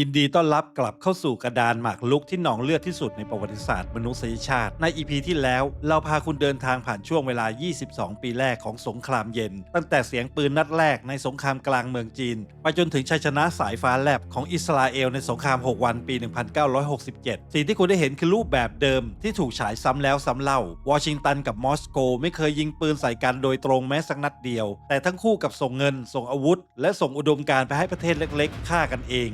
ยินดีต้อนรับกลับเข้าสู่กระดานหมากรุกที่หนองเลือดที่สุดในประวัติศาสตร์มนุษยชาติใน EP ที่แล้วเราพาคุณเดินทางผ่านช่วงเวลา 22 ปีแรกของสงครามเย็นตั้งแต่เสียงปืนนัดแรกในสงครามกลางเมืองจีนไปจนถึงชัยชนะสายฟ้าแลบของอิสราเอลในสงคราม 6 วันปี 1967 สิ่งที่คุณได้เห็นคือรูปแบบเดิมที่ถูกฉายซ้ำแล้วซ้ำเล่าวอชิงตันกับมอสโกไม่เคยยิงปืนใส่กันโดยตรงแม้สักนัดเดียวแต่ทั้งคู่กับส่งเงินส่งอาวุธและส่งอุดมการณ์ไปให้ประเทศเล็กๆฆ่ากันเอง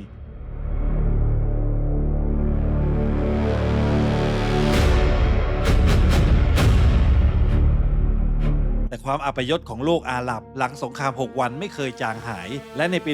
แต่ความอัปยศของโลกอาหรับหลังสงคราม 6 วันไม่เคยจางหายและในปี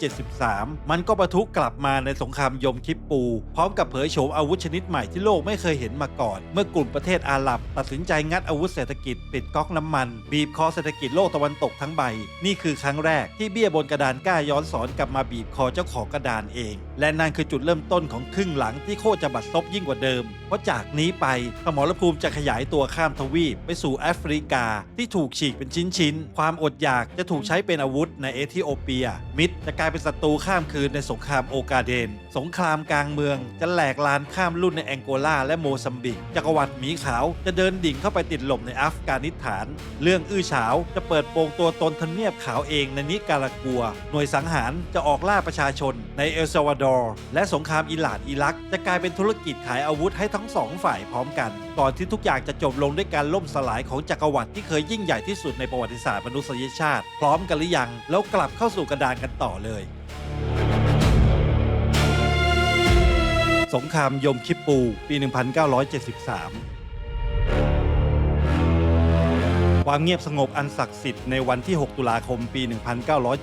1973 มันก็ปะทุกลับมาในสงครามยมคิปปูพร้อมกับเผยโฉมอาวุธชนิดใหม่ที่โลกไม่เคยเห็นมาก่อนเมื่อกลุ่มประเทศอาหรับตัดสินใจงัดอาวุธเศรษฐกิจปิดก๊อกน้ำมันบีบคอเศรษฐกิจโลกตะวันตกทั้งใบนี่คือครั้งแรกที่เบี้ยบนกระดานกล้าย้อนสอนกลับมาบีบคอเจ้าของกระดานเองและนั่นคือจุดเริ่มต้นของครึ่งหลังที่โคตรจะบัดซบยิ่งกว่าเดิมเพราะจากนี้ไปสมรภูมิจะขยายตัวข้ามทวีปไปสู่แอฟริกาที่ถูกฉีกเป็นชิ้นๆความอดอยากจะถูกใช้เป็นอาวุธในเอธิโอเปียมิดจะกลายเป็นศัตรูข้ามคืนในสงครามโอกาเดนสงครามกลางเมืองจะแหลกลานข้ามรุ่นในแองโกลาและโมซัมบิกจักรวรรดิหมีขาวจะเดินดิ่งเข้าไปติดหล่มในอัฟกานิสถานเรื่องอื้อฉาวจะเปิดโปงตัวตนทำเนียบขาวเองในนิการากัวหน่วยสังหารจะออกล่าประชาชนในเอลซัลวาดอร์และสงครามอิหร่านอิรักจะกลายเป็นธุรกิจขายอาวุธให้ทั้งสองฝ่ายพร้อมกันก่อนที่ทุกอย่างจะจบลงด้วยการล่มสลายของจักรวรรดิที่เคยยิ่งใหญ่ที่สุดในประวัติศาสตร์มนุษยชาติพร้อมกันหรือยังแล้วกลับเข้าสู่กระดานกันต่อเลยสงครามยมคิปปูปี 1973ความเงียบสงบอันศักดิ์สิทธิ์ในวันที่ 6 ตุลาคม ปี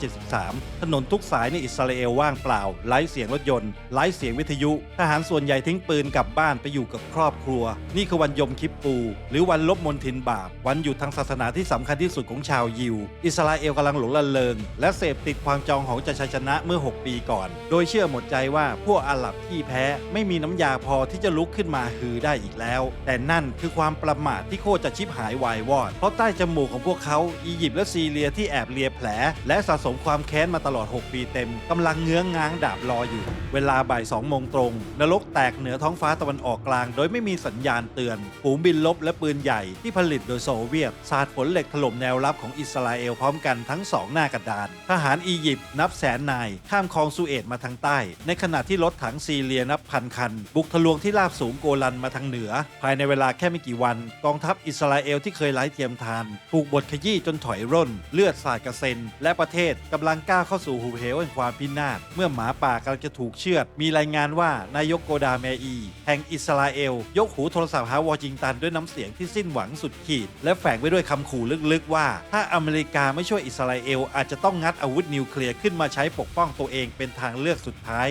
1973 ถนนทุกสายในอิสราเอลว่างเปล่าไร้เสียงรถยนต์ไร้เสียงวิทยุทหารส่วนใหญ่ทิ้งปืนกลับบ้านไปอยู่กับครอบครัวนี่คือวันยมคิปปูหรือวันลบมลทินบาปวันหยุดทางศาสนาที่สำคัญที่สุดของชาวยิวอิสราเอลกำลังหลงระเริงและเสพติดความจองของชัยชนะเมื่อ 6 ปีก่อนโดยเชื่อหมดใจว่าพวกอาหรับที่แพ้ไม่มีน้ำยาพอที่จะลุกขึ้นมาฮือได้อีกแล้วแต่นั่นคือความประมาทที่โคตรจะชิบหายวายวอดเพราะใต้จมูกของพวกเขาอียิปต์และซีเรียที่แอบเลียแผลและสะสมความแค้นมาตลอด 6 ปีเต็มกำลังเงื้องง้างดาบรออยู่เวลาบ่าย 2 โมงตรงนรกแตกเหนือท้องฟ้าตะวันออกกลางโดยไม่มีสัญญาณเตือนฝูงบินลบและปืนใหญ่ที่ผลิตโดยโซเวียตสาดฝนเหล็กถล่มแนวรับของอิสราเอลพร้อมกันทั้งสองหน้ากระดานทหารอียิปต์นับแสนนายข้ามคลองสุเอตมาทางใต้ในขณะที่รถถังซีเรียนับพันคันบุกทะลวงที่ราบสูงโกลันมาทางเหนือภายในเวลาแค่ไม่กี่วันกองทัพอิสราเอลที่เคยไร้เทียมทานถูกบดขยี้จนถอยร่นเลือดสาดกระเซ็นและประเทศกำลังก้าวเข้าสู่หุบเหวแห่งความพินาศเมื่อหมาป่ากำลังจะถูกเชือดมีรายงานว่านายกโกดาเมอีแห่งอิสราเอลยกหูโทรศัพท์หาวอชิงตันด้วยน้ำเสียงที่สิ้นหวังสุดขีดและแฝงไปด้วยคำขู่ลึกๆว่าถ้าอเมริกาไม่ช่วยอิสราเอลอาจจะต้องงัดอาวุธนิวเคลียร์ขึ้นมาใช้ปกป้องตัวเองเป็นทางเลือกสุดท้าย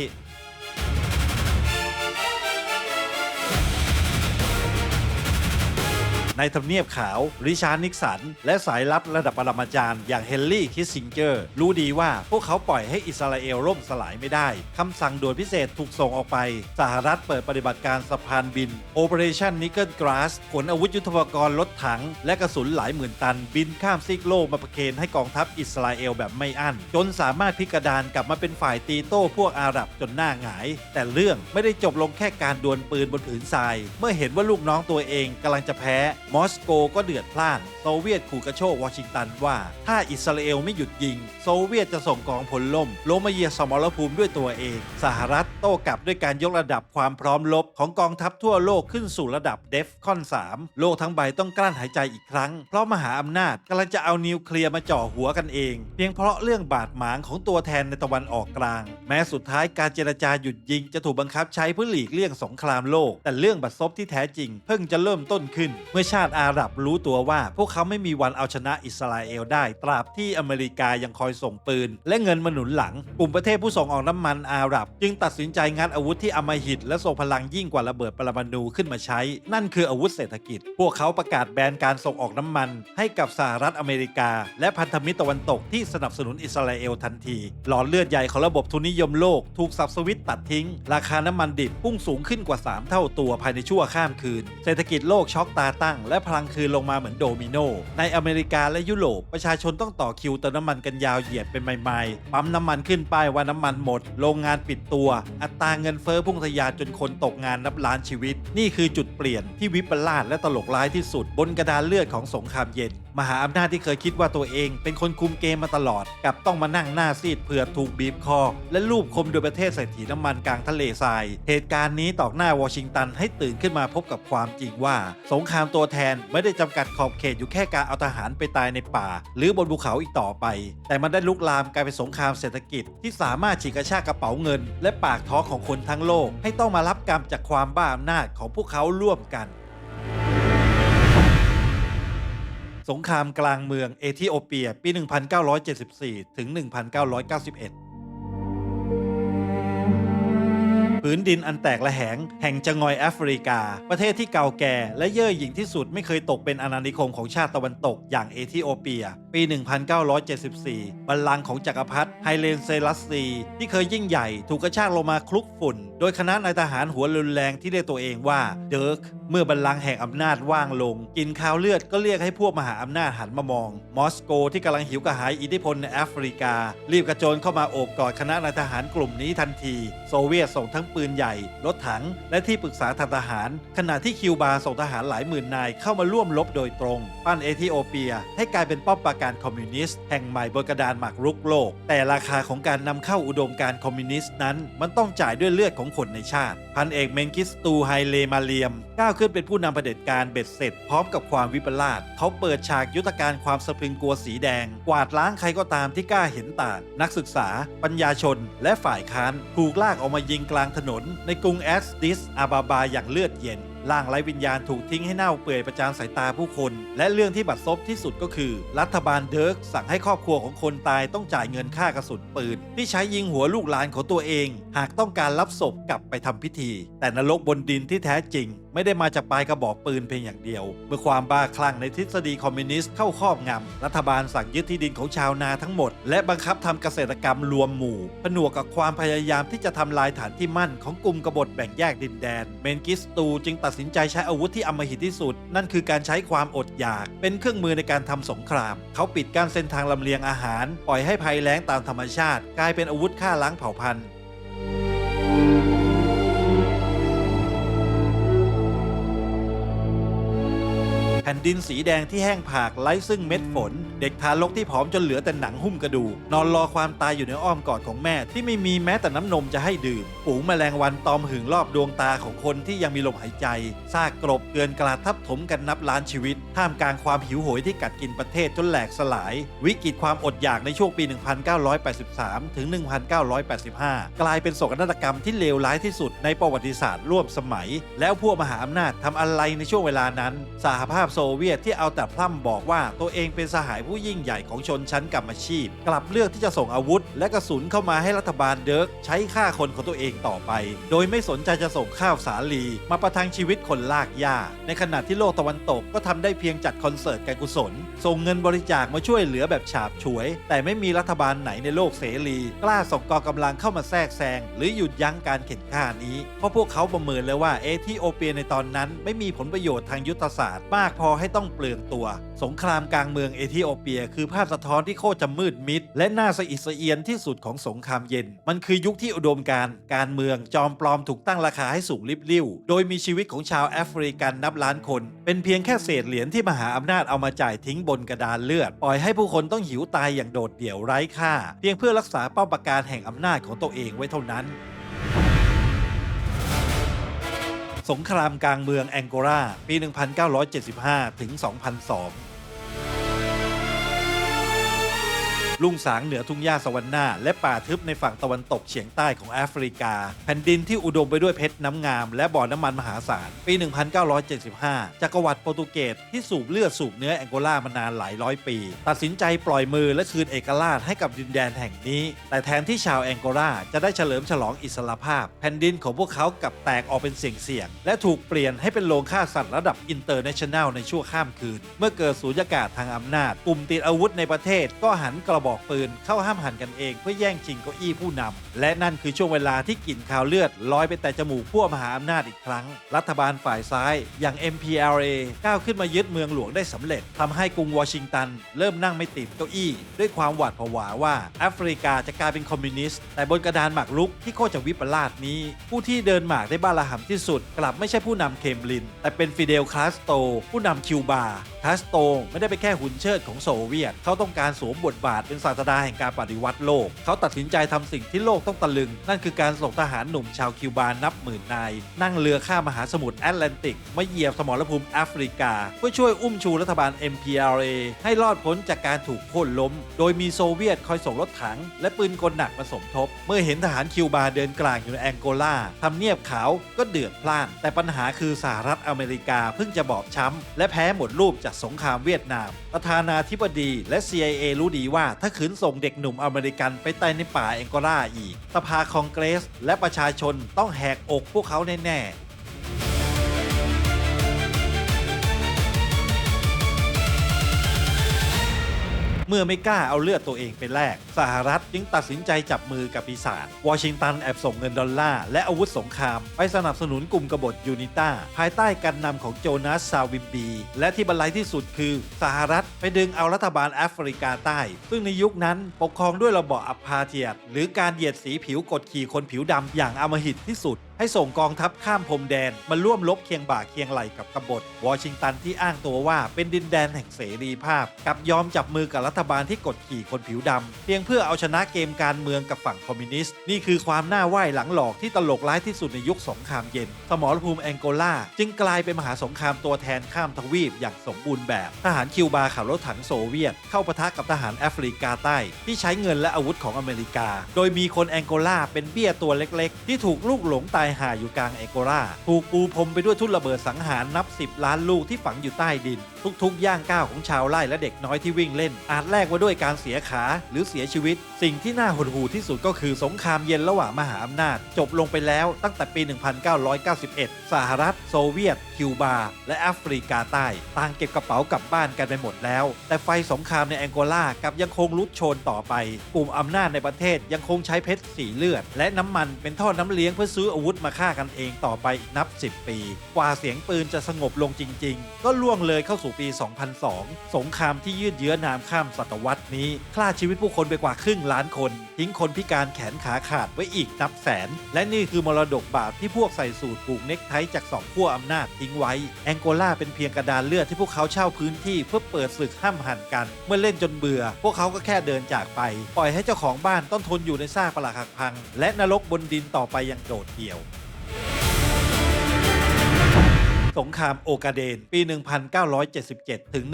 ในทำเนียบขาวริชาร์ดนิกสันและสายลับระดับปรมาจารย์อย่างเฮนรี่คิสซิงเจอร์รู้ดีว่าพวกเขาปล่อยให้อิสราเอลล่มสลายไม่ได้คำสั่งด่วนพิเศษถูกส่งออกไปสหรัฐเปิดปฏิบัติการสะพานบิน Operation Nickel Grass ขนอาวุธยุทโธปกรณ์รถถังและกระสุนหลายหมื่นตันบินข้ามซีกโลกมาประเคนให้กองทัพอิสราเอลแบบไม่อั้นจนสามารถพลิกกระดานกลับมาเป็นฝ่ายตีโต้พวกอาหรับจนหน้าหงายแต่เรื่องไม่ได้จบลงแค่การดวลปืนบนผืนทรายเมื่อเห็นว่าลูกน้องตัวเองกำลังจะแพ้มอสโกก็เดือดพล่านโซเวียตขู่กระโชกวอชิงตันว่าถ้าอิสราเอลไม่หยุดยิงโซเวียตจะส่งกองพลล่มลงมาเหยียบสมรภูมิด้วยตัวเองสหรัฐโต้กลับด้วยการยกระดับความพร้อมรบของกองทัพทั่วโลกขึ้นสู่ระดับเดฟคอน 3โลกทั้งใบต้องกลั้นหายใจอีกครั้งเพราะมหาอำนาจกำลังจะเอานิวเคลียร์มาจ่อหัวกันเองเพียงเพราะเรื่องบาดหมางของตัวแทนในตะวันออกกลางแม้สุดท้ายการเจรจาหยุดยิงจะถูกบังคับใช้เพื่อหลีกเลี่ยงสงครามโลกแต่เรื่องบัดซบที่แท้จริงเพิ่งจะเริ่มต้นขึ้นเมื่อชาติอาหรับรู้ตัวว่าพวกเขาไม่มีวันเอาชนะอิสราเอลได้ตราบที่อเมริกายังคอยส่งปืนและเงินมาหนุนหลังกลุ่มประเทศผู้ส่งออกน้ำมันอาหรับจึงตัดสินใจงัดอาวุธที่อำมหิตและทรงพลังยิ่งกว่าระเบิดปรมาณูขึ้นมาใช้นั่นคืออาวุธเศรษฐกิจพวกเขาประกาศแบนการส่งออกน้ำมันให้กับสหรัฐอเมริกาและพันธมิตรตะวันตกที่สนับสนุนอิสราเอลทันทีหลอดเลือดใหญ่ของระบบทุนนิยมโลกถูกสับสวิตช์ตัดทิ้งราคาน้ำมันดิบพุ่งสูงขึ้นกว่า3 เท่าตัวภายในชั่วข้ามคืนเศรษฐกิจโลกช็อกตาตั้ง และพลังคืนลงมาเหมือนโดมิโนในอเมริกาและยุโรปประชาชนต้องต่อคิวเติมน้ำมันกันยาวเหยียดเป็นไมล์ๆปั๊มน้ำมันขึ้นป้ายว่าน้ำมันหมดโรงงานปิดตัวอัตราเงินเฟ้อพุ่งทะยานจนคนตกงานนับล้านชีวิตนี่คือจุดเปลี่ยนที่วิปลาสและตลกร้ายที่สุดบนกระดานเลือดของสงครามเย็นมหาอำนาจที่เคยคิดว่าตัวเองเป็นคนคุมเกมมาตลอดกลับต้องมานั่งหน้าซีดเผื่อถูกบีบคอและลูบคมโดยประเทศเศรษฐีน้ำมันกลางทะเลทรายเหตุการณ์นี้ตอกหน้าวอชิงตันให้ตื่นขึ้นมาพบกับความจริงว่าสงครามตัวแทนไม่ได้จำกัดขอบเขตอยู่แค่การเอาทหารไปตายในป่าหรือบนภูเขาอีกต่อไปแต่มันได้ลุกลามกลายเป็นสงครามเศรษฐกิจที่สามารถฉีกกระชากกระเป๋าเงินและปากท้องของคนทั้งโลกให้ต้องมารับกรรมจากความบ้าอำนาจของพวกเขาร่วมกันสงครามกลางเมืองเอธิโอเปียปี 1974 ถึง 1991ผืนดินอันแตกระแหงแห่งจงอยแอฟริกาประเทศที่เก่าแก่และเย่อหยิ่งที่สุดไม่เคยตกเป็นอาณานิคมของชาติตะวันตกอย่างเอธิโอเปียปี 1974 บัลลังก์ของจักรพรรดิไฮเลนเซลัสซีที่เคยยิ่งใหญ่ถูกกระชากลงมาคลุกฝุ่นโดยคณะนายทหารหัวรุนแรงที่เรียกตัวเองว่าเดิร์กเมื่อบัลลังก์แห่งอำนาจว่างลงกินข้าวเลือดก็เรียกให้พวกมหาอำนาจหันมามองมอสโกที่กำลังหิวกระหายอิทธิพลในแอฟริการีบกระโจนเข้ามาโอบกอดคณะนายทหารกลุ่มนี้ทันทีโซเวียตส่งทั้งปืนใหญ่รถถังและที่ปรึกษาทางทหารขณะที่คิวบาส่งทหารหลายหมื่นนายเข้ามาร่วมรบโดยตรงปั้นเอธิโอเปียให้กลายเป็นป้อมปราการคอมมิวนิสต์แห่งใหม่บนกระดานหมากรุกโลกแต่ราคาของการนำเข้าอุดมการณ์คอมมิวนิสต์นั้นมันต้องจ่ายด้วยเลือดของคนในชาติพันเอกเมนกิสตูไฮเลมาเรียมก้าวขึ้นเป็นผู้นำเผด็จการเบ็ดเสร็จพร้อมกับความวิปลาสเขาเปิดฉากยุทธการความสะพรึงกลัวสีแดงกวาดล้างใครก็ตามที่กล้าเห็นต่างนักศึกษาปัญญาชนและฝ่ายค้านถูกลากออกมายิงกลางถนนในกรุงแอสดิสอาบาบาอย่างเลือดเย็นร่างไร้วิญญาณถูกทิ้งให้เน่าเปื่อยประจานสายตาผู้คนและเรื่องที่บัดซบที่สุดก็คือรัฐบาลเดิร์กสั่งให้ครอบครัวของคนตายต้องจ่ายเงินค่ากระสุนปืนที่ใช้ยิงหัวลูกหลานของตัวเองหากต้องการรับศพกลับไปทำพิธีแต่นรกบนดินที่แท้จริงไม่ได้มาจากปลายกระบอกปืนเพียงอย่างเดียวเมื่อความบ้าคลั่งในทฤษฎีคอมมิวนิสต์เข้าครอบงำรัฐบาลสั่งยึดที่ดินของชาวนาทั้งหมดและบังคับทำเกษตรกรรมรวมหมู่ผนวกกับความพยายามที่จะทำลายฐานที่มั่นของกลุ่มกบฏแบ่งแยกดินแดนเมนกิสตูจึงตัดสินใจใช้อาวุธที่อำมหิตที่สุดนั่นคือการใช้ความอดอยากเป็นเครื่องมือในการทำสงครามเขาปิดกั้นเส้นทางลำเลียงอาหารปล่อยให้ภัยแล้งตามธรรมชาติกลายเป็นอาวุธฆ่าล้างเผ่าพันธุ์แผ่นดินสีแดงที่แห้งผากไร้ซึ่งเม็ดฝนเด็กทารกที่ผอมจนเหลือแต่หนังหุ้มกระดูกนอนรอความตายอยู่ในอ้อมกอดของแม่ที่ไม่มีแม้แต่น้ำนมจะให้ดื่มฝูงแมลงวันตอมหึงรอบดวงตาของคนที่ยังมีลมหายใจซากกลบเกลื่อนกลาดทับถมกันนับล้านชีวิตท่ามกลางความหิวโหยที่กัดกินประเทศจนแหลกสลายวิกฤตความอดอยากในช่วงปี 1983 ถึง 1985 กลายเป็นโศกนาฏกรรมที่เลวร้ายที่สุดในประวัติศาสตร์ร่วมสมัยแล้วพวกมหาอำนาจทำอะไรในช่วงเวลานั้นสหภาพโซเวียตที่เอาแต่พร่ำบอกว่าตัวเองเป็นสหายผู้ยิ่งใหญ่ของชนชั้นกรรมอาชีพกลับเลือกที่จะส่งอาวุธและกระสุนเข้ามาให้รัฐบาลเดิร์กใช้ฆ่าคนของตัวเองต่อไปโดยไม่สนใจจะส่งข้าวสาลีมาประทังชีวิตคนลากหญ้าในขณะที่โลกตะวันตกก็ทำได้เพียงจัดคอนเสิร์ตการกุศลส่งเงินบริจาคมาช่วยเหลือแบบฉาบฉวยแต่ไม่มีรัฐบาลไหนในโลกเสรีกล้าส่งกองกำลังเข้ามาแทรกแซงหรือหยุดยั้งการเข็นฆ่านี้เพราะพวกเขาประเมินแล้วว่าเอธิโอเปียในตอนนั้นไม่มีผลประโยชน์ทางยุทธศาสตร์มากพอให้ต้องเปลืองตัวสงครามกลางเมืองเอธิโอเปียคือภาพสะท้อนที่โคตรจะมืดมิดและน่าสะอิดสะเอียนที่สุดของสงครามเย็นมันคือยุคที่อุดมการเมืองจอมปลอมถูกตั้งราคาให้สูงริบลิ่วโดยมีชีวิตของชาวแอฟริกันนับล้านคนเป็นเพียงแค่เศษเหรียญที่มหาอำนาจเอามาจ่ายทิ้งบนกระดานเลือดปล่อยให้ผู้คนต้องหิวตายอย่างโดดเดี่ยวไร้ค่าเพียงเพื่อรักษาเป้าประการแห่งอำนาจของตัวเองไว้เท่านั้นสงครามกลางเมืองแองโกลาปี 1975 ถึง 2002ลุ่งสางเหนือทุ่งหญ้าสวรรณาและป่าทึบในฝั่งตะวันตกเฉียงใต้ของแอฟริกาแผ่นดินที่อุดมไปด้วยเพชรน้ำงามและบ่อน้ำมันมหาศาลปี 1975 จักรวรรดิโปรตุเกสที่สูบเลือดสูบเนื้อแองโกลามานานหลายร้อยปีตัดสินใจปล่อยมือและคืนเอกราชให้กับดินแดนแห่งนี้แต่แทนที่ชาวแองโกลาจะได้เฉลิมฉลองอิสรภาพแผ่นดินของพวกเขากลับแตกออกเป็นเสี่ยงและถูกเปลี่ยนให้เป็นโรงฆ่าสัตว์ระดับอินเตอร์เนชั่นแนลในชั่วข้ามคืนเมื่อเกิดสูญญากาศทางอำนาจกลุ่มติดอาวุธในประเทศก็หันกระ บอกปืนเข้าห้ามหันกันเองเพื่อแย่งชิงเก้าอี้ผู้นำและนั่นคือช่วงเวลาที่กลิ่นคาวเลือดลอยไปแต่จมูกพวกมหาอำนาจอีกครั้งรัฐบาลฝ่ายซ้ายอย่าง MPLA ก้าวขึ้นมายึดเมืองหลวงได้สำเร็จทำให้กรุงวอชิงตันเริ่มนั่งไม่ติดเก้าอี้ด้วยความหวาดผวาว่าแอฟริกาจะกลายเป็นคอมมิวนิสต์แต่บนกระดานหมากรุกที่โคตรจะวิปลาสนี้ผู้ที่เดินหมากได้บ้าระห่ำที่สุดกลับไม่ใช่ผู้นำเคมบรินแต่เป็นฟิเดลคาสโตรผู้นำคิวบาคาสโตรไม่ได้เป็นแค่หุ่นเชิดของโซเวียตเขาต้องการสวมบทบาทเป็นศาสดาแห่งการปฏิวัติโลกเขาตัดสินใจทำสิ่งที่โลกต้องตะลึงนั่นคือการส่งทหารหนุ่มชาวคิวบานับหมื่นนายนั่งเรือข้ามมหาสมุทรแอตแลนติกมาเหยียบสมรภูมิแอฟริกาเพื่อช่วยอุ้มชูรัฐบาล MPLA ให้รอดพ้นจากการถูกโค่นล้มโดยมีโซเวียตคอยส่งรถถังและปืนกลหนักมาสมทบเมื่อเห็นทหารคิวบาเดินกลางอยู่ในแองโกลาทำเนียบขาวก็เดือดพล่านแต่ปัญหาคือสหรัฐอเมริกาเพิ่งจะบอบช้ำและแพ้หมดรูปจากสงครามเวียดนามประธานาธิบดีและ CIA รู้ดีว่าถ้าขืนส่งเด็กหนุ่มอเมริกันไปตายในป่าแองโกลาอีกสภาคองเกรสและประชาชนต้องแหกอกพวกเขาแน่ๆเมื่อไม่กล้าเอาเลือดตัวเองไปแลกสหรัฐจึงตัดสินใจจับมือกับปีศาจวอชิงตันแอบส่งเงินดอลลาร์และอาวุธสงครามไปสนับสนุนกลุ่มกบฏยูนิต้าภายใต้การนำของโจนาส ซาวิมบีและที่บรรลัยที่สุดคือสหรัฐไปดึงเอารัฐบาลแอฟริกาใต้ซึ่งในยุคนั้นปกครองด้วยระบอบอัปพาร์เทียดหรือการเหยียดสีผิวกดขี่คนผิวดำอย่างอำมหิตที่สุดให้ส่งกองทัพข้ามพรมแดนมาร่วมรบเคียงบ่าเคียงไหล่กับกบฏวอชิงตันที่อ้างตัวว่าเป็นดินแดนแห่งเสรีภาพกับยอมจับมือกับรัฐบาลที่กดขี่คนผิวดำเพียงเพื่อเอาชนะเกมการเมืองกับฝั่งคอมมิวนิสต์นี่คือความน่าไหว้หลังหลอกที่ตลกร้ายที่สุดในยุคสงครามเย็นสมรภูมิแองโกลาจึงกลายเป็นมหาสงครามตัวแทนข้ามทวีปอย่างสมบูรณ์แบบทหารคิวบาขับรถถังโซเวียตเข้าปะทะกับทหารแอฟริกาใต้ที่ใช้เงินและอาวุธของอเมริกาโดยมีคนแองโกลาเป็นเบี้ยตัวเล็กๆที่ถูกลูกหลงตายห่าอยู่กลางแองโกลาถูกปูพรมไปด้วยทุ่นระเบิดสังหารนับ10 ล้านลูกที่ฝังอยู่ใต้ดินทุกๆย่างก้าวของชาวไร่และเด็กน้อยที่วิ่งเล่นอาจแลกมาด้วยการเสียขาหรือเสียชีวิตสิ่งที่น่าหดหู่ที่สุดก็คือสงครามเย็นระหว่างมหาอำนาจจบลงไปแล้วตั้งแต่ปี 1991 สหรัฐโซเวียตคิวบาและแอฟริกาใต้ต่างเก็บกระเป๋ากลับบ้านกันไปหมดแล้วแต่ไฟสงครามในแองโกลากับยังคงลุกโชนต่อไปกลุ่มอำนาจในประเทศยังคงใช้เพชรสีเลือดและน้ำมันเป็นท่อน้ำเลี้ยงเพื่อซื้ออาวุธมาฆ่ากันเองต่อไปอีกนับ10 ปีกว่าเสียงปืนจะสงบลงจริงๆก็ล่วงเลยเข้าสู่ปี 2002 สงครามที่ยืดเยื้อนานข้ามศตวรรษนี้ฆ่าชีวิตผู้คนไปกว่าครึ่งล้านคนทิ้งคนพิการแขนขาขาดไว้อีกนับแสนและนี่คือมรดกบาปที่พวกใส่สูทผูกเน็กไทจาก2ขั้วอำนาจทิ้งไว้แองโกลาเป็นเพียงกระดานเลือดที่พวกเขาเช่าพื้นที่เพื่อเปิดศึกห้ำหั่นกันเมื่อเล่นจนเบื่อพวกเขาก็แค่เดินจากไปปล่อยให้เจ้าของบ้านต้องทนอยู่ในซากปรักหักพังและนรกบนดินต่อไปอย่างโดดเดี่ยวสงครามโอกาเดนปี 1977 ถึง 1978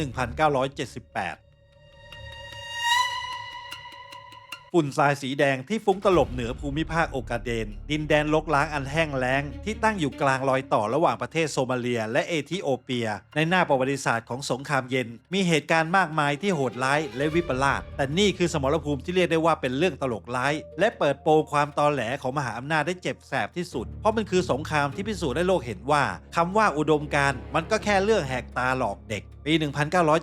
ฝุ่นทรายสีแดงที่ฟุ้งตลบเหนือภูมิภาคโอกาเดนดินแดนรกร้างอันแห้งแล้งที่ตั้งอยู่กลางรอยต่อระหว่างประเทศโซมาเลียและเอธิโอเปียในหน้าประวัติศาสตร์ของสงครามเย็นมีเหตุการณ์มากมายที่โหดร้ายและวิปลาสแต่นี่คือสมรภูมิที่เรียกได้ว่าเป็นเรื่องตลกร้ายและเปิดโปงความตอแหลของมหาอำนาจได้เจ็บแสบที่สุดเพราะมันคือสงครามที่พิสูจน์ให้โลกเห็นว่าคำว่าอุดมการณ์มันก็แค่เรื่องแหกตาหลอกเด็กปี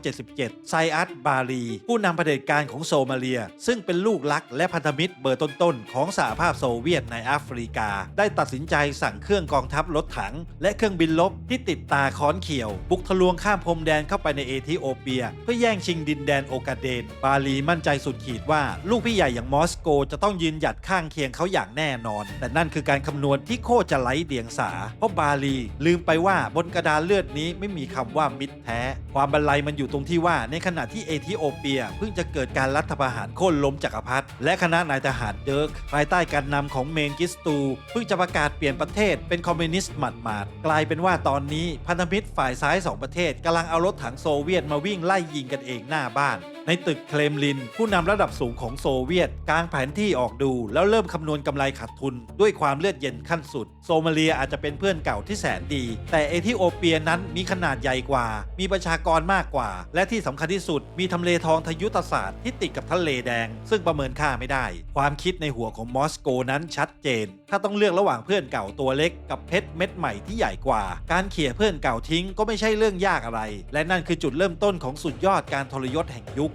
1977 ไซอัด บารีผู้นำเผด็จการของโซมาเลียซึ่งเป็นลูกรักและพันธมิตรเบอร์ต้นๆของสหภาพโซเวียตในแอฟริกาได้ตัดสินใจสั่งเครื่องกองทัพรถถังและเครื่องบินรบที่ติดตาค้อนเขียวบุกทะลวงข้ามพรมแดนเข้าไปในเอธิโอเปียเพื่อแย่งชิงดินแดนโอกาเดนบารีมั่นใจสุดขีดว่าลูกพี่ใหญ่อย่างมอสโกจะต้องยืนหยัดข้างเคียงเขาอย่างแน่นอนแต่นั่นคือการคำนวณที่โคตรจะไร้เดียงสาเพราะบารีลืมไปว่าบนกระดานเลือดนี้ไม่มีคำว่ามิตรแท้ความบันไลมันอยู่ตรงที่ว่าในขณะที่เอธิโอเปียเพิ่งจะเกิดการรัฐประหารโค่นล้มจักรพรรดิและคณะนายทหารเดิร์กภายใต้การนำของเมนกิสตูเพิ่งจะประกาศเปลี่ยนประเทศเป็นคอมมิวนิสต์หมาดๆกลายเป็นว่าตอนนี้พันธมิตรฝ่ายซ้าย2ประเทศกำลังเอารถถังโซเวียตมาวิ่งไล่ยิงกันเองหน้าบ้านในตึกเคลมลินผู้นำระดับสูงของโซเวียตกางแผนที่ออกดูแล้วเริ่มคำนวณกำไรขาดทุนด้วยความเลือดเย็นขั้นสุดโซมาเลียอาจจะเป็นเพื่อนเก่าที่แสนดีแต่เอธิโอเปียนั้นมีขนาดใหญ่กว่ามีประชากรมากกว่าและที่สำคัญที่สุดมีทำเลทองทางยุทธศาสตร์ที่ติดกับทะเลแดงซึ่งประเมินค่าไม่ได้ความคิดในหัวของมอสโกนั้นชัดเจนถ้าต้องเลือกระหว่างเพื่อนเก่าตัวเล็กกับเพชรเม็ดใหม่ที่ใหญ่กว่าการเขี่ยเพื่อนเก่าทิ้งก็ไม่ใช่เรื่องยากอะไรและนั่นคือจุดเริ่มต้นของสุดยอดการทรยศแห่งยุค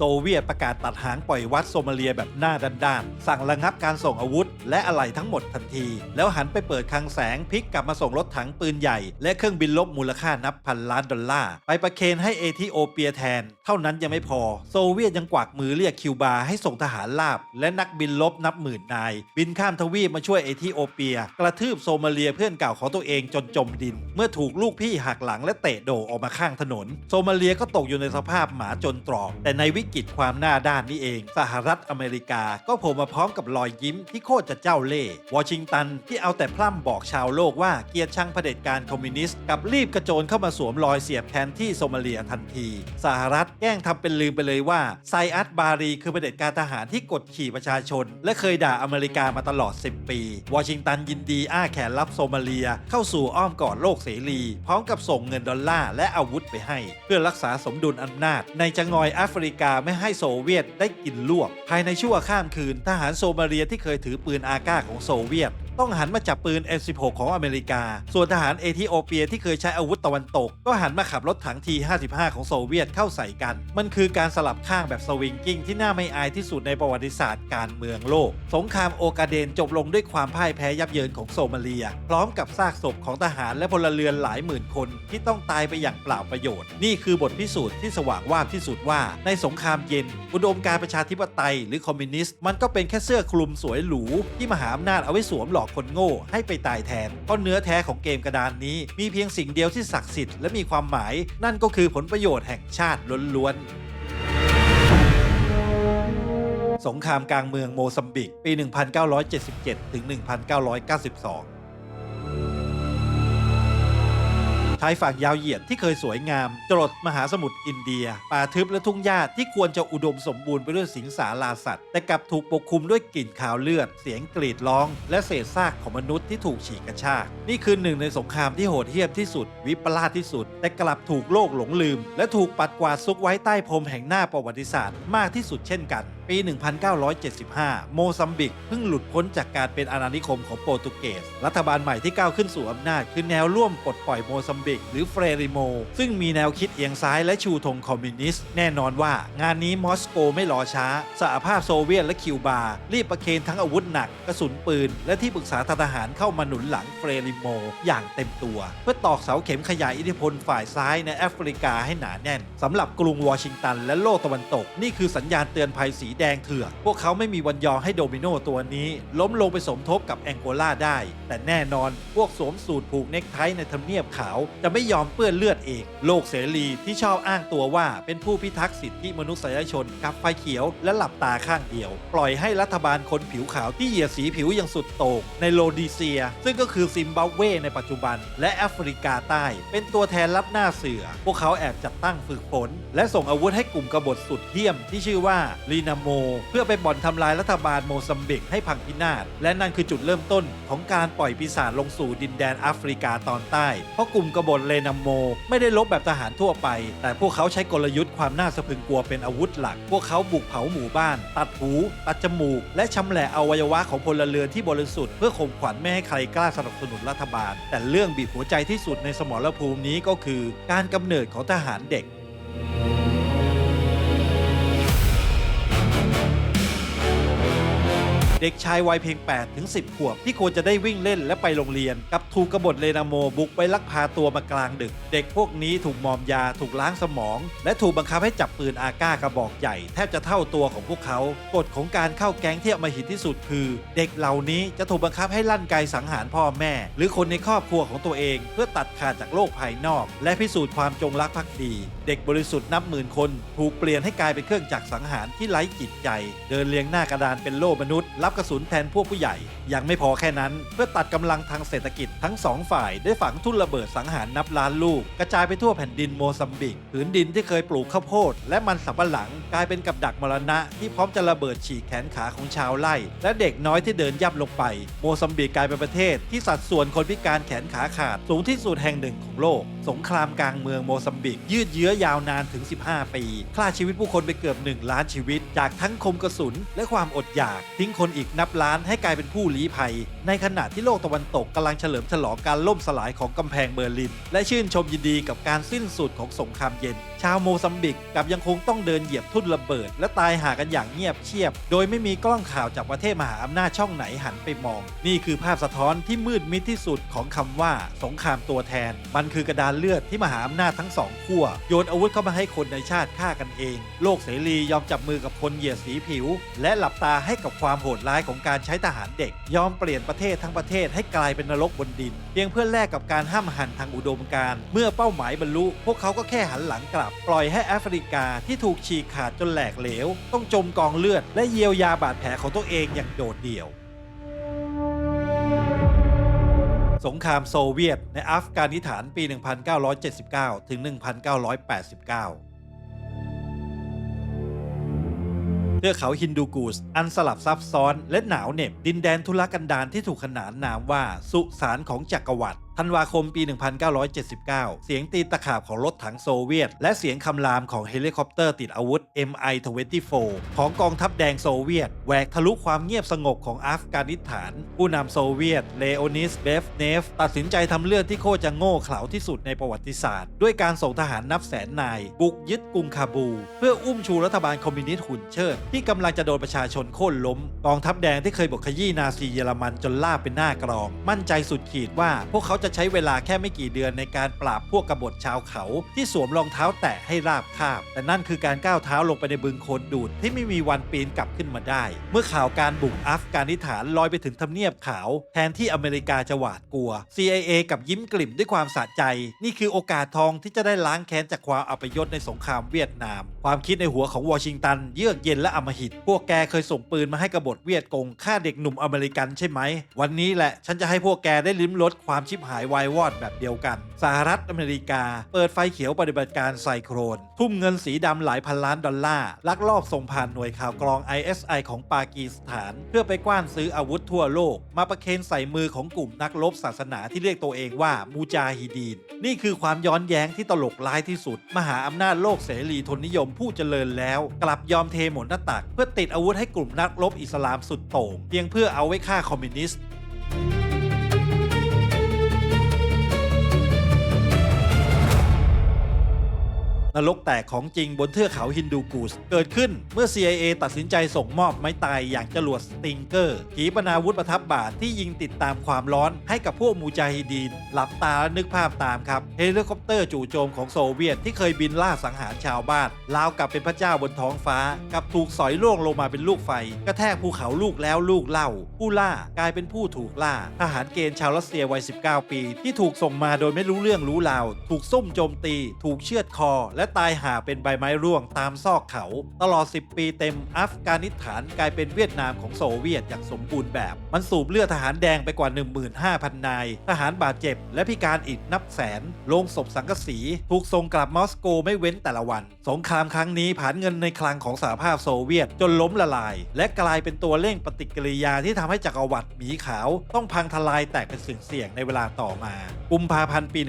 โซเวียตประกาศตัดหางปล่อยวัดโซมาเลียแบบหน้าด้านๆสั่งระงับการส่งอาวุธและอะไหล่ทั้งหมดทันทีแล้วหันไปเปิดคลังแสงพลิกกลับมาส่งรถถังปืนใหญ่และเครื่องบินรบมูลค่านับพันล้านดอลลาร์ไปประเคนให้เอธิโอเปียแทนเท่านั้นยังไม่พอโซเวียตยังกวักมือเรียกคิวบาให้ส่งทหารราบและนักบินรบนับหมื่นนายบินข้ามทวีปมาช่วยเอธิโอเปียกระทืบโซมาเลียเพื่อนเก่าของตัวเองจนจมดินเมื่อถูกลูกพี่หักหลังและเตะโดออกมาข้างถนนโซมาเลียก็ตกอยู่ในสภาพหมาจนตรอกแต่ในวิกฤตความหน้าด้านนี้เองสหรัฐอเมริกาก็โผล่มาพร้อมกับรอยยิ้มที่โคตรจะเจ้าเล่ห์วอชิงตันที่เอาแต่พร่ำบอกชาวโลกว่าเกลียดชังเผด็จการคอมมิวนิสต์กับรีบกระโจนเข้ามาสวมรอยเสียบแทนที่โซมาเลียทันทีสหรัฐแกล้งทำเป็นลืมไปเลยว่าไซอัสบารีคือเผด็จการทหารที่กดขี่ประชาชนและเคยด่าอเมริกามาตลอด10 ปีวอชิงตันยินดีอ้าแขนรับโซมาเลียเข้าสู่อ้อมกอดโลกเสรีพร้อมกับส่งเงินดอลลาร์และอาวุธไปให้เพื่อรักษาสมดุลอำนาจในจะงอยแอฟริกาไม่ให้โซเวียตได้กินลวกภายในชั่วข้ามคืนทหารโซมาเลียที่เคยถือปืนอาก้าของโซเวียตต้องหันมาจับปืน M16 ของอเมริกาส่วนทหารเอธิโอเปียที่เคยใช้อาวุธตะวันตกก็หันมาขับรถถังT-55ของโซเวียตเข้าใส่กันมันคือการสลับข้างแบบสวิงกิ้งที่น่าไม่อายที่สุดในประวัติศาสตร์การเมืองโลกสงครามโอกาเดนจบลงด้วยความพ่ายแพ้ยับเยินของโซมาเลียพร้อมกับซากศพของทหารและพลเรือนหลายหมื่นคนที่ต้องตายไปอย่างเปล่าประโยชน์นี่คือบทพิสูจน์ที่สว่างวาบที่สุดว่าในสงครามเย็นอุดมการณ์ประชาธิปไตยหรือคอมมิวนิสต์มันก็เป็นแค่เสื้อคลุมสวยหรูที่มหาอำนาจเอาไว้สวมหลอกคนโง่ให้ไปตายแทนเพราะเนื้อแท้ของเกมกระดานนี้มีเพียงสิ่งเดียวที่ศักดิ์สิทธิ์และมีความหมายนั่นก็คือผลประโยชน์แห่งชาติล้วนๆสงครามกลางเมืองโมซัมบิกปี 1977 ถึง 1992ชายฝั่งยาวเหยียดที่เคยสวยงามจรดมหาสมุทรอินเดียป่าทึบและทุ่งหญ้าที่ควรจะอุดมสมบูรณ์ไปด้วยสิงสาราสัตว์แต่กลับถูกปกคลุมด้วยกลิ่นคาวเลือดเสียงกรีดร้องและเศษซากของมนุษย์ที่ถูกฉีกกระชากนี่คือหนึ่งในสงครามที่โหดเหี้ยมที่สุดวิปลาสที่สุดแต่กลับถูกโลกหลงลืมและถูกปัดกวาดซุกไว้ใต้พรมแห่งหน้าประวัติศาสตร์มากที่สุดเช่นกันปี 1975 โมซัมบิกเพิ่งหลุดพ้นจากการเป็นอาณานิคมของโปรตุเกสรัฐบาลใหม่ที่ก้าวขึ้นสู่อำนาจคือแนวร่วมปลดปล่อยโมซัมบิกหรือเฟรริโมซึ่งมีแนวคิดเอียงซ้ายและชูธงคอมมิวนิสต์แน่นอนว่างานนี้มอสโกไม่รอช้าสหภาพโซเวียตและคิวบารีบประเคนทั้งอาวุธหนักกระสุนปืนและที่ปรึกษาทางทหารเข้ามาหนุนหลังเฟรริโมอย่างเต็มตัวเพื่อตอกเสาเข็มขยายอิทธิพลฝ่ายซ้ายในแอฟริกาให้หนาแน่นสำหรับกรุงวอชิงตันและโลกตะวันตกนี่คือสัญญาณเตือนภัยสีแดงเถือกพวกเขาไม่มีวันยอมให้โดมิโนตัวนี้ล้มลงไปสมทบกับแองโกลาได้แต่แน่นอนพวกสวมสูทผูกเนคไทในทำเนียบขาวจะไม่ยอมเปื้อนเลือดเองโลกเสรีที่ชอบอ้างตัวว่าเป็นผู้พิทักษ์สิทธิมนุษยชนกับไฟเขียวและหลับตาข้างเดียวปล่อยให้รัฐบาลคนผิวขาวที่เหยียดสีผิวอย่างสุดโต่งในโรดีเซียซึ่งก็คือซิมบับเวในปัจจุบันและแอฟริกาใต้เป็นตัวแทนรับหน้าเสือพวกเขาแอบจัดตั้งฝึกฝนและส่งอาวุธให้กลุ่มกบฏสุดเหี้ยมที่ชื่อว่าลีนาโมเพื่อไปบ่อนทำลายรัฐบาลโมซัมบิกให้พังพินาศและนั่นคือจุดเริ่มต้นของการปล่อยปีศาจลงสู่ดินแดนแอฟริกาตอนใต้เพราะกลุ่มกบฏเลนาโมไม่ได้ลบแบบทหารทั่วไปแต่พวกเขาใช้กลยุทธ์ความน่าสะพรึงกลัวเป็นอาวุธหลักพวกเขาบุกเผาหมู่บ้านตัดหูตัดจมูกและชำแหละอวัยวะของพลเรือนที่บริสุทธิ์เพื่อข่มขวัญไม่ให้ใครกล้าสนับสนุนรัฐบาลแต่เรื่องบีบหัวใจที่สุดในสมรภูมินี้ก็คือการกำเนิดของทหารเด็กเด็กชายวัยเพียง 8-10 ขวบที่ควรจะได้วิ่งเล่นและไปโรงเรียนกับถูกกบฏเลนาโมบุกไปลักพาตัวมากลางดึกเด็กพวกนี้ถูกมอมยาถูกล้างสมองและถูกบังคับให้จับปืนอาก้ากระบอกใหญ่แทบจะเท่าตัวของพวกเขากฎของการเข้าแก๊งที่อำมหิตที่สุดคือเด็กเหล่านี้จะถูกบังคับให้ลั่นไกสังหารพ่อแม่หรือคนในครอบครัวของตัวเองเพื่อตัดขาดจากโลกภายนอกและพิสูจน์ความจงรักภักดีเด็กบริสุทธิ์นับหมื่นคนถูกเปลี่ยนให้กลายเป็นเครื่องจักรสังหารที่ไร้จิตใจเดินเรียงหน้ากระดานเป็นโล่มนุษย์รับกระสุนแทนพวกผู้ใหญ่ยังไม่พอแค่นั้นเพื่อตัดกำลังทางเศรษฐกิจทั้งสองฝ่ายได้ฝังทุ่นระเบิดสังหารนับล้านลูกกระจายไปทั่วแผ่นดินโมซัมบิกผืนดินที่เคยปลูกข้าวโพดและมันสำปะหลังกลายเป็นกับดักมรณะที่พร้อมจะระเบิดฉีกแขนขาของชาวไร่และเด็กน้อยที่เดินยับลงไปโมซัมบิกกลายเป็นประเทศที่สัดส่วนคนพิการแขนขาขาดสูงที่สุดแห่งหนึ่งของโลกสงครามกลางเมืองโมซัมบิกยืดเยื้อยาวนานถึง15 ปีฆ่าชีวิตผู้คนไปเกือบ1 ล้านชีวิตจากทั้งคมกระสุนและความอดอยากทิ้งคนอีก อีกนับล้านให้กลายเป็นผู้ลี้ภัยในขณะที่โลกตะวันตกกำลังเฉลิมฉลองการล่มสลายของกำแพงเบอร์ลินและชื่นชมยินดีกับการสิ้นสุดของสงครามเย็นชาวโมซัมบิกกับยังคงต้องเดินเหยียบทุ่นระเบิดและตายหากันอย่างเงียบเชียบโดยไม่มีกล้องข่าวจากประเทศมหาอำนาจช่องไหนหันไปมองนี่คือภาพสะท้อนที่มืดมิดที่สุดของคำว่าสงครามตัวแทนมันคือกระดานเลือดที่มหาอำนาจทั้งสองขั้วโยนอาวุธเข้ามาให้คนในชาติฆ่ากันเองโลกเสรียอมจับมือกับคนเหยียดสีผิวและหลับตาให้กับความโหดร้ายของการใช้ทหารเด็กยอมเปลี่ยนประเทศทั้งประเทศให้กลายเป็นนรกบนดินเพียงเพื่อแลกกับการห้ามหันทางอุดมการณ์เมื่อเป้าหมายบรรลุพวกเขาก็แค่หันหลังกลับปล่อยให้แอฟริกาที่ถูกฉีกขาดจนแหลกเหลวต้องจมกองเลือดและเยียวยาบาดแผลของตัวเองอย่างโดดเดี่ยวสงครามโซเวียตในอัฟกานิสถานปี 1979 ถึง 1989 เทือกเขาฮินดูกูสอันสลับซับซ้อนและหนาวเหน็บดินแดนทุรกันดารที่ถูกขนานนามว่าสุสานของจักรวรรดิธันวาคมปี 1979 เสียงตีตะขาบของรถถังโซเวียตและเสียงคำรามของเฮลิคอปเตอร์ติดอาวุธ Mi-24 ของกองทัพแดงโซเวียตแหวกทะลุความเงียบสงบของอัฟกานิสถานผู้นำโซเวียตเลโอนิด เบฟเนฟตัดสินใจทำเรื่องที่โคตรจะโง่เขลาที่สุดในประวัติศาสตร์ด้วยการส่งทหารนับแสนนายบุกยึดกรุงคาบูเพื่ออุ้มชูรัฐบาลคอมมิวนิสต์หุ่นเชิดที่กำลังจะโดนประชาชนโค่นล้มกองทัพแดงที่เคยบกขยี้นาซีเยอรมันจนล่าเป็นหน้ากรองมั่นใจสุดขีดว่าพวกเขาจะใช้เวลาแค่ไม่กี่เดือนในการปราบพวกกบฏชาวเขาที่สวมรองเท้าแตะให้ราบคาบแต่นั่นคือการก้าวเท้าลงไปในบึงโคลนดูดที่ไม่มีวันปีนกลับขึ้นมาได้เมื่อข่าวการบุกอัฟกานิสถานลอยไปถึงทำเนียบขาวแทนที่อเมริกาจะหวาดกลัว CIA กับยิ้มกลิ่มด้วยความสะใจนี่คือโอกาสทองที่จะได้ล้างแค้นจากความอัปยศในสงครามเวียดนามความคิดในหัวของวอชิงตันเยือกเย็นและอำมหิตพวกแกเคยส่งปืนมาให้กบฏเวียดกงฆ่าเด็กหนุ่มอเมริกันใช่ไหมวันนี้แหละฉันจะให้พวกแกได้ลิ้มรสความชิบหายวายวอดแบบเดียวกันสหรัฐอเมริกาเปิดไฟเขียวปฏิบัติการไซโครนทุ่มเงินสีดำหลายพันล้านดอลลาร์ลักลอบส่งผ่านหน่วยข่าวกรอง ISI ของปากีสถานเพื่อไปกว้านซื้ออาวุธทั่วโลกมาประเคนใส่มือของกลุ่มนักรบศาสนาที่เรียกตัวเองว่ามูจาฮิดีนนี่คือความย้อนแย้งที่ตลกร้ายที่สุดมหาอำนาจโลกเสรีทนนิยมผู้เจริญแล้วกลับยอมเทหมนหน้าตักเพื่อติดอาวุธให้กลุ่มนักรบอิสลามสุดโต่งเพียงเพื่อเอาไว้ฆ่าคอมมิวนิสต์นรกแตกของจริงบนเทือกเขาฮินดูกูสเกิดขึ้นเมื่อ CIA ตัดสินใจส่งมอบไม้ตายอย่างจรวดสติงเกอร์ขีปนาวุธประทับบ่าที่ยิงติดตามความร้อนให้กับพวกมูจาฮิดีนหลับตาและนึกภาพตามครับเฮลิคอปเตอร์จู่โจมของโซเวียตที่เคยบินล่าสังหารชาวบ้านราวกับเป็นพระเจ้าบนท้องฟ้ากับถูกสอยล่วงลงมาเป็นลูกไฟกระแทกภูเขาลูกแล้วลูกเล่าผู้ล่ากลายเป็นผู้ถูกล่าทหารเกณฑ์ชาวรัสเซียวัย 19 ปีที่ถูกส่งมาโดยไม่รู้เรื่องรู้ราวถูกซุ่มโจมตีถูกเชือดคอและตายหาเป็นใบไม้ร่วงตามซอกเขาตลอด10 ปีเต็มอัฟกานิสถานกลายเป็นเวียดนามของโซเวียตอย่างสมบูรณ์แบบมันสูบเลือดทหารแดงไปกว่า 15,000 นายทหารบาดเจ็บและพิการอีกนับแสนโรงศพสังกะสีถูกส่งกลับมอสโกไม่เว้นแต่ละวันสงครามครั้งนี้ผลาญเงินในคลังของสหภาพโซเวียตจนล้มละลายและกลายเป็นตัวเร่งปฏิกิริยาที่ทำให้จักรวรรดิหมีขาวต้องพังทลายแตกเป็นสิ่งเสี่ยงในเวลาต่อมากุมภาพันธ์ปี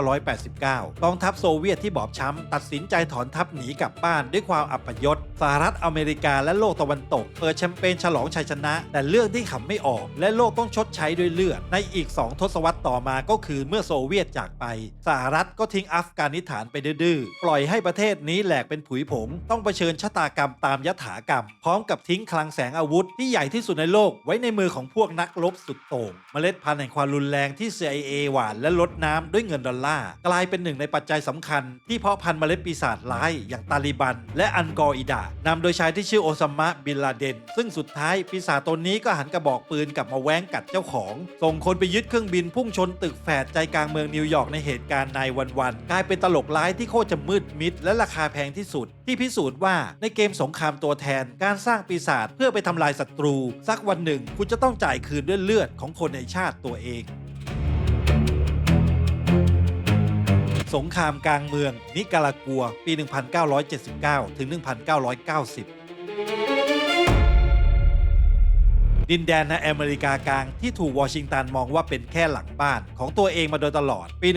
1989 กองทัพโซเวียตที่บอบช้ำตัดสินใจถอนทัพหนีกลับบ้านด้วยความอัปยศสหรัฐอเมริกาและโลกตะวันตกเปิดแชมเปญฉลองชัยชนะแต่เรื่องที่ขำไม่ออกและโลกต้องชดใช้ด้วยเลือดในอีก2 ทศวรรษต่อมาก็คือเมื่อโซเวียตจากไปสหรัฐก็ทิ้งอัฟกานิสถานไปดื้อๆปล่อยให้ประเทศนี้แหลกเป็นผุยผงต้องเผชิญชะตากรรมตามยถากรรมพร้อมกับทิ้งคลังแสงอาวุธที่ใหญ่ที่สุดในโลกไว้ในมือของพวกนักรบสุดโต่งเมล็ดพันธุ์แห่งความรุนแรงที่ CIA หว่านและลดน้ำด้วยเงินดอลลาร์กลายเป็นหนึ่งในปัจจัยสำคัญที่เพาะพันธุ์เมล็ดปีศาจร้ายอย่างตาลิบันและอัลกออิดะนำโดยชายที่ชื่อโอซามะบินลาเดนซึ่งสุดท้ายปีศาจตนนี้ก็หันกระบอกปืนกลับมาแว้งกัดเจ้าของส่งคนไปยึดเครื่องบินพุ่งชนตึกแฝดใจกลางเมืองนิวยอร์กในเหตุการณ์นายวันกลายเป็นตลกร้ายที่โคตรจะมืดมิดและราคาแพงที่สุดที่พิสูจน์ว่าในเกมสงครามตัวแทนการสร้างปีศาจเพื่อไปทำลายศัตรูสักวันหนึ่งคุณจะต้องจ่ายคืนด้วยเลือดของคนในชาติตัวเองสงครามกลางเมืองนิการากัวปี 1979 ถึง 1990 ดินแดนในอเมริกากลางที่ถูกวอชิงตันมองว่าเป็นแค่หลังบ้านของตัวเองมาโดยตลอดปี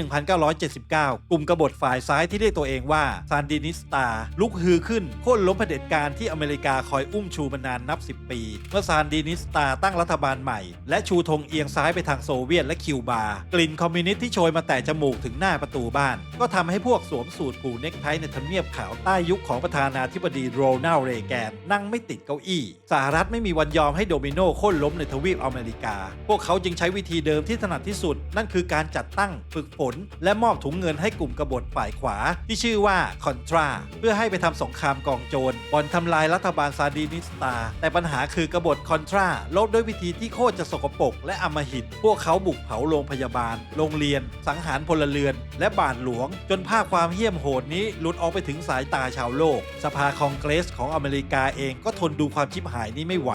1979 กลุ่มกบฏฝ่ายซ้ายที่เรียกตัวเองว่าซานดินิสตาลุกฮือขึ้นโค่นล้มเผด็จการที่อเมริกาคอยอุ้มชูมานานนับ10 ปีเมื่อซานดินิสตาตั้งรัฐบาลใหม่และชูธงเอียงซ้ายไปทางโซเวียตและคิวบากลิ่นคอมมิวนิสต์ที่โชยมาแต่จมูกถึงหน้าประตูบ้านก็ทำให้พวกสวมสูทผูกเน็กไทในทำเนียบขาวใต้ยุคของประธานาธิบดีโรนัลด์ เรแกนนั่งไม่ติดเก้าอี้สหรัฐไม่มีวันยอมให้โดมิโนโค่นล้มในทวีปอเมริกาพวกเขาจึงใช้วิธีเดิมที่ถนัดที่สุดนั่นคือการจัดตั้งฝึกฝนและมอบถุงเงินให้กลุ่มกบฏฝ่ายขวาที่ชื่อว่าคอนทราเพื่อให้ไปทำสงครามกองโจรบ่อนทำลายรัฐบาลซาดินิสตาแต่ปัญหาคือกบฏคอนทราลบด้วยวิธีที่โคตรจะสกปรกและอำมหิตพวกเขาบุกเผาโรงพยาบาลโรงเรียนสังหารพลเรือนและบาทหลวงจนภาพความเหี้ยมโหดนี้หลุดออกไปถึงสายตาชาวโลกสภาคองเกรสของอเมริกาเองก็ทนดูความชิบหายนี้ไม่ไหว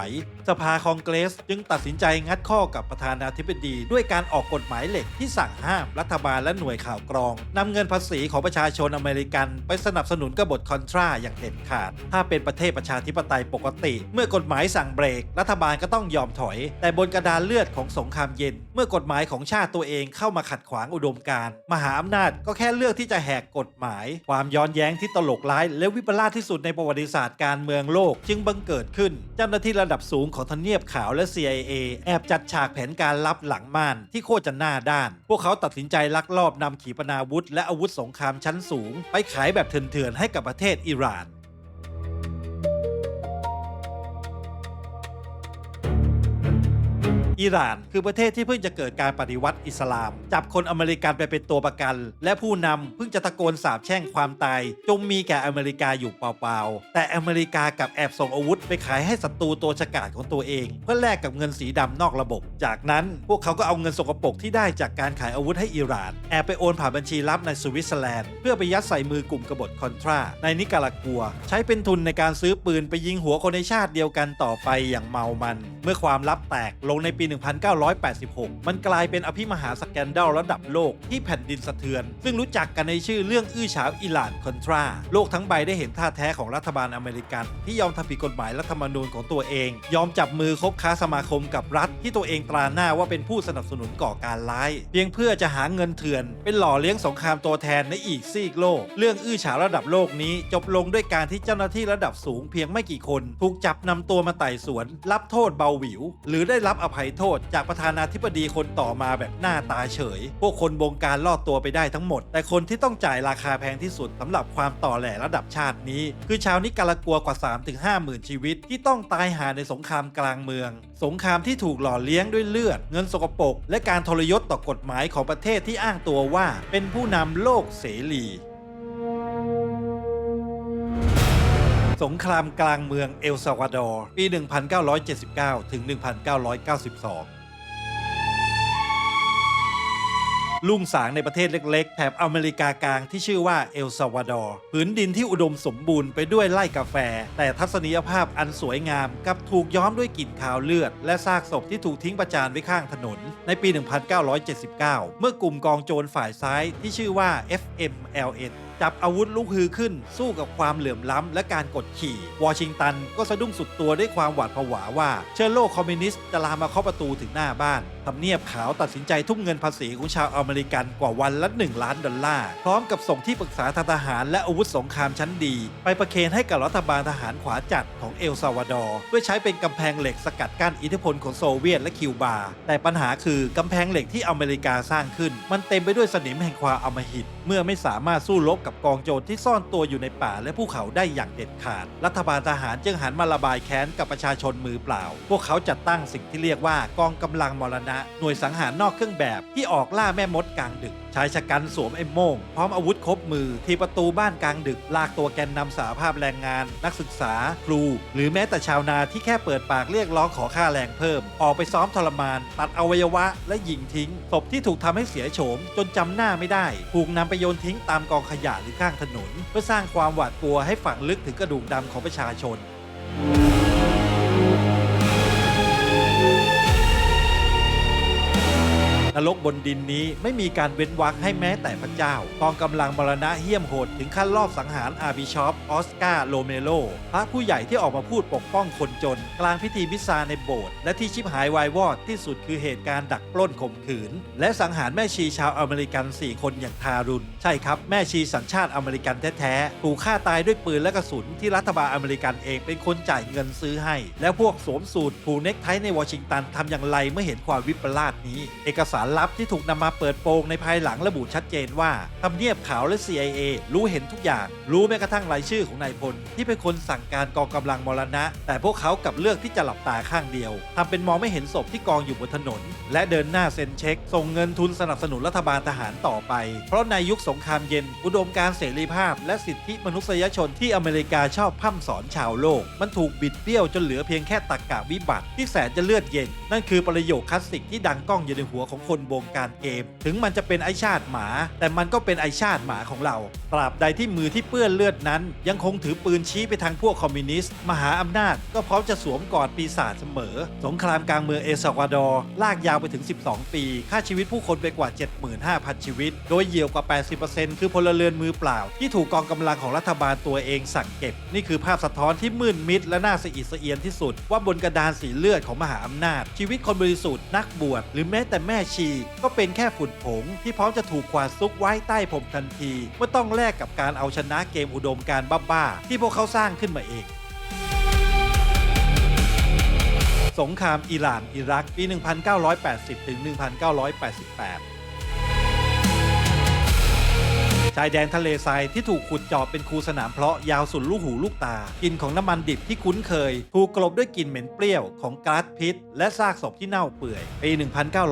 สภาคองเกรสจึงตัดสินใจงัดข้อกับประธานาธิบดีด้วยการออกกฎหมายเหล็กที่สั่งห้ามรัฐบาลและหน่วยข่าวกรองนำเงินภาษีของประชาชนอเมริกันไปสนับสนุนกบฏคอนทราอย่างเด็ดขาดถ้าเป็นประเทศประชาธิปไตยปกติเมื่อกฎหมายสั่งเบรกรัฐบาลก็ต้องยอมถอยแต่บนกระดานเลือดของสงครามเย็นเมื่อกฎหมายของชาติตัวเองเข้ามาขัดขวางอุดมการณ์มหาอำนาจก็แค่เลือกที่จะแหกกฎหมายความย้อนแย้งที่ตลกร้ายและวิปลาสที่สุดในประวัติศาสตร์การเมืองโลกจึงบังเกิดขึ้นเจ้าหน้าที่ระดับสูงของทำเนียบขาวและ CIA แอบจัดฉากแผนการลับหลังม่านที่โคตรจะหน้าด้านพวกเขาตัดสินใจลักลอบนำขีปนาวุธและอาวุธสงครามชั้นสูงไปขายแบบเถื่อนๆให้กับประเทศอิหร่านอิหร่านคือประเทศที่เพิ่งจะเกิดการปฏิวัติอิสลามจับคนอเมริกันไปเป็นตัวประกันและผู้นำเพิ่งจะตะโกนสาปแช่งความตายจงมีแก่อเมริกาอยู่เปล่าๆแต่อเมริกากับแอบส่งอาวุธไปขายให้ศัตรูตัวฉกาจของตัวเองเพื่อแลกกับเงินสีดำนอกระบบจากนั้นพวกเขาก็เอาเงินสกปรกที่ได้จากการขายอาวุธให้อิหร่านแอบไปโอนผ่านบัญชีลับในสวิตเซอร์แลนด์เพื่อไปยัดใส่มือกลุ่มกบฏคอนทราในนิการากัวใช้เป็นทุนในการซื้อปืนไปยิงหัวคนในชาติเดียวกันต่อไปอย่างเมามันเมื่อความลับแตกลงในปี 1986 มันกลายเป็นอภิมหาสแกนดัลระดับโลกที่แผ่นดินสะเทือนซึ่งรู้จักกันในชื่อเรื่องอื้อฉาวอิหร่านคอนทราโลกทั้งใบได้เห็นท่าแท้ของรัฐบาลอเมริกันที่ยอมทำผิดกฎหมายรัฐธรรมนูญของตัวเองยอมจับมือคบค้าสมาคมกับรัฐที่ตัวเองตราหน้าว่าเป็นผู้สนับสนุนก่อการร้ายเพียงเพื่อจะหาเงินเถื่อนเป็นหล่อเลี้ยงสงครามตัวแทนในอีกซีกโลกเรื่องอื้อฉาวระดับโลกนี้จบลงด้วยการที่เจ้าหน้าที่ระดับสูงเพียงไม่กี่คนถูกจับนำตัวมาไต่สวนรับโทษเบาหวิวหรือได้รับอภัยโทษจากประธานาธิบดีคนต่อมาแบบหน้าตาเฉยพวกคนบงการลอดตัวไปได้ทั้งหมดแต่คนที่ต้องจ่ายราคาแพงที่สุดสำหรับความต่อแหลระดับชาตินี้คือชาวนิการากัวกว่า 3-5 หมื่นชีวิตที่ต้องตายหาในสงครามกลางเมืองสงครามที่ถูกหล่อเลี้ยงด้วยเลือดเงินสกปรกและการทรยศต่อกฎหมายของประเทศที่อ้างตัวว่าเป็นผู้นำโลกเสรีสงครามกลางเมืองเอลซัลวาดอร์ปี 1979 ถึง 1992ลุ่งสางในประเทศเล็กๆแถบอเมริกากลางที่ชื่อว่าเอลซัลวาดอร์ผืนดินที่อุดมสมบูรณ์ไปด้วยไร่กาแฟแต่ทัศนียภาพอันสวยงามกับถูกย้อมด้วยกลิ่นคาวเลือดและซากศพที่ถูกทิ้งประจานไว้ข้างถนนในปี 1979 เมื่อกลุ่มกองโจรฝ่ายซ้ายที่ชื่อว่า FMLN จับอาวุธลุกฮือขึ้นสู้กับความเหลื่อมล้ำและการกดขี่วอชิงตันก็สะดุ้งสุดตัวด้วยความหวาดผวาว่าเชื้อโรคคอมมิวนิสต์จะลามมาเคาะประตูถึงหน้าบ้านทำเนียบขาวตัดสินใจทุ่มเงินภาษีของชาวอเมริกันกว่าวันละ$1 ล้านพร้อมกับส่งที่ปรึกษาทางทหารและอาวุธสงครามชั้นดีไปประเคนให้กับรัฐบาลทหารขวาจัดของเอลซัลวาดอร์เพื่อใช้เป็นกำแพงเหล็กสกัดกั้นอิทธิพลของโซเวียตและคิวบาแต่ปัญหาคือกำแพงเหล็กที่อเมริกาสร้างขึ้นมันเต็มไปด้วยสนิมแห่งความอำมหิตเมื่อไม่สามารถสู้รบกับกองโจรที่ซ่อนตัวอยู่ในป่าและภูเขาได้อย่างเด็ดขาดรัฐบาลทหารจึงหันมาระบายแค้นกับประชาชนมือเปล่าพวกเขาจัดตั้งสิ่งที่เรียกว่ากองกำลังมรณะหน่วยสังหารนอกเครื่องแบบที่ออกล่าแม่มดกลางดึกชายชะกันสวมไอ้โม่งพร้อมอาวุธครบมือที่ประตูบ้านกลางดึกลากตัวแกนนำสหภาพแรงงานนักศึกษาครูหรือแม้แต่ชาวนาที่แค่เปิดปากเรียกร้องขอค่าแรงเพิ่มออกไปซ้อมทรมานตัดอวัยวะและยิงทิ้งศพที่ถูกทำให้เสียโฉมจนจำหน้าไม่ได้ถูกนำไปโยนทิ้งตามกองขยะหรือข้างถนนเพื่อสร้างความหวาดกลัวให้ฝังลึกถึงกระดูกดำของประชาชน นรกบนดินนี้ไม่มีการเว้นวรรคให้แม้แต่พระเจ้ากองกำลังมรณะเหี้ยมโหดถึงขั้นลอบสังหารอาร์บิชอปออสการ์โรเมโรพระผู้ใหญ่ที่ออกมาพูดปกป้องคนจนกลางพิธีมิสซาในโบสถ์และที่ชิบหายวายวอดที่สุดคือเหตุการณ์ดักปล้นข่มขืนและสังหารแม่ชีชาวอเมริกัน4คนอย่างทารุณใช่ครับแม่ชีสัญชาติอเมริกันแท้ๆถูกฆ่าตายด้วยปืนและกระสุนที่รัฐบาลอเมริกันเองเป็นคนจ่ายเงินซื้อให้แล้วพวกสวมสูทผูกเน็กไทในวอชิงตันทำอย่างไรเมื่อเห็นความวิปลาสนี้เอกสารลับที่ถูกนำมาเปิดโปงในภายหลังระบุชัดเจนว่าทำเนียบขาวและ CIA รู้เห็นทุกอย่างรู้แม้กระทั่งรายชื่อของนายพลที่เป็นคนสั่งการกองกำลังมรณะแต่พวกเขากลับเลือกที่จะหลับตาข้างเดียวทำเป็นมองไม่เห็นศพที่กองอยู่บนถนนและเดินหน้าเซ็นเช็คส่งเงินทุนสนับสนุนรัฐบาลทหารต่อไปเพราะในยุคสงครามเย็นอุดมการณ์เสรีภาพและสิทธิมนุษยชนที่อเมริกาชอบพร่ำสอนชาวโลกมันถูกบิดเบี้ยวจนเหลือเพียงแค่ตรรกะวิบัติที่แสนจะเลือดเย็นนั่นคือประโยคคลาสสิกที่ดังก้องอยู่ในหัวของคนวงการเกมถึงมันจะเป็นไอชาติหมาแต่มันก็เป็นไอชาติหมาของเราตราบใดที่มือที่เปื้อนเลือดนั้นยังคงถือปืนชี้ไปทางพวกคอมมิวนิสต์มหาอำนาจก็พร้อมจะสวมกอดปีศาจเสมอสงครามกลางเมืองเอลซัลวาดอร์ลากยาวไปถึง12ปีฆ่าชีวิตผู้คนไปกว่า 75,000 ชีวิตโดยเหยี่ยวกว่า 80% คือพลเรือนมือเปล่าที่ถูกกองกำลังของรัฐบาลตัวเองสั่งเก็บนี่คือภาพสะท้อนที่มืดมิดและน่าสะอิดสะเอียนที่สุดว่าบนกระดานสีเลือดของมหาอำนาจชีวิตคนบริสุทธิ์นักบวชหรือแม้แต่แม่ชีก็เป็นแค่ฝุ่นผงที่พร้อมจะถูกควานซุกไว้ใต้ผมทันทีเมื่อต้องแลกกับการเอาชนะเกมอุดมการณ์บ้าๆที่พวกเขาสร้างขึ้นมาเองสงครามอิหร่านอิรักปี 1980 ถึง 1988ชายแดนทะเลทรายที่ถูกขุดเจาะเป็นคูสนามเพาะยาวสุดลูกหูลูกตากลิ่นของน้ำมันดิบที่คุ้นเคยถูกกลบด้วยกลิ่นเหม็นเปรี้ยวของก๊าซพิษและซากศพที่เน่าเปื่อยปี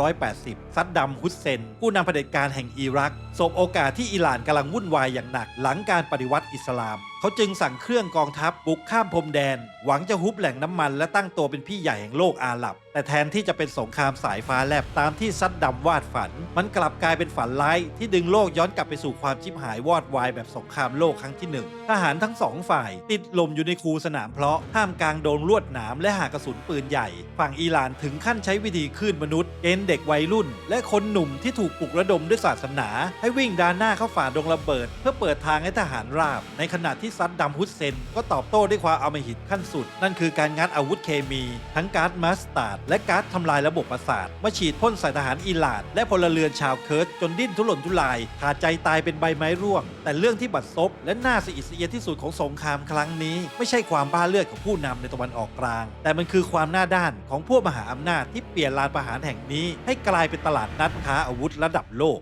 1980 ซัดดัม ฮุสเซนผู้นำเผด็จการแห่งอิรักสบโอกาสที่อิหร่านกำลังวุ่นวายอย่างหนักหลังการปฏิวัติอิสลามเขาจึงสั่งเครื่องกองทัพบุกข้ามพรมแดนหวังจะฮุบแหล่งน้ำมันและตั้งตัวเป็นพี่ใหญ่แห่งโลกอาหรับแต่แทนที่จะเป็นสงครามสายฟ้าแลบตามที่ซัดดัมวาดฝันมันกลับกลายเป็นฝันร้ายที่ดึงโลกย้อนกลับไปสู่ความชิบหายวอดวายแบบสงครามโลกครั้งที่1ทหารทั้ง2ฝ่ายติดลมอยู่ในคูสนามเพาะท่ามกลางโดนลวดหนามและหากระสุนปืนใหญ่ฝั่งอิหร่านถึงขั้นใช้วิธีคลื่นมนุษย์เกณฑ์เด็กวัยรุ่นและคนหนุ่มที่ถูกปลุกระดมด้วยศาสนาให้วิ่งด้านหน้าเข้าฝ่าดงระเบิดเพื่อเปิดทางให้ทหารราบในขณะที่ซัดดัม ฮุสเซนก็ตอบโต้ด้วยความอำมหิตขั้นสุดนั่นคือการงัดอาวุธเคมีทั้งก๊าซมัสตาร์ดและก๊าซทำลายระบบประสาทมาฉีดพ่นใส่ทหารอิหร่านและพลเรือนชาวเคิร์ดจนดิ้นทุรนทุรายขาดใจตายเป็นใบไม้ร่วงแต่เรื่องที่บัดซบและน่าสะอิดสะเอียนที่สุดของสงครามครั้งนี้ไม่ใช่ความบ้าเลือดของผู้นำในตะวันออกกลางแต่มันคือความหน้าด้านของพวกมหาอำนาจที่เปลี่ยนลานประหารแห่งนี้ให้กลายเป็นตลาดนัดค้าอาวุธระดับโลก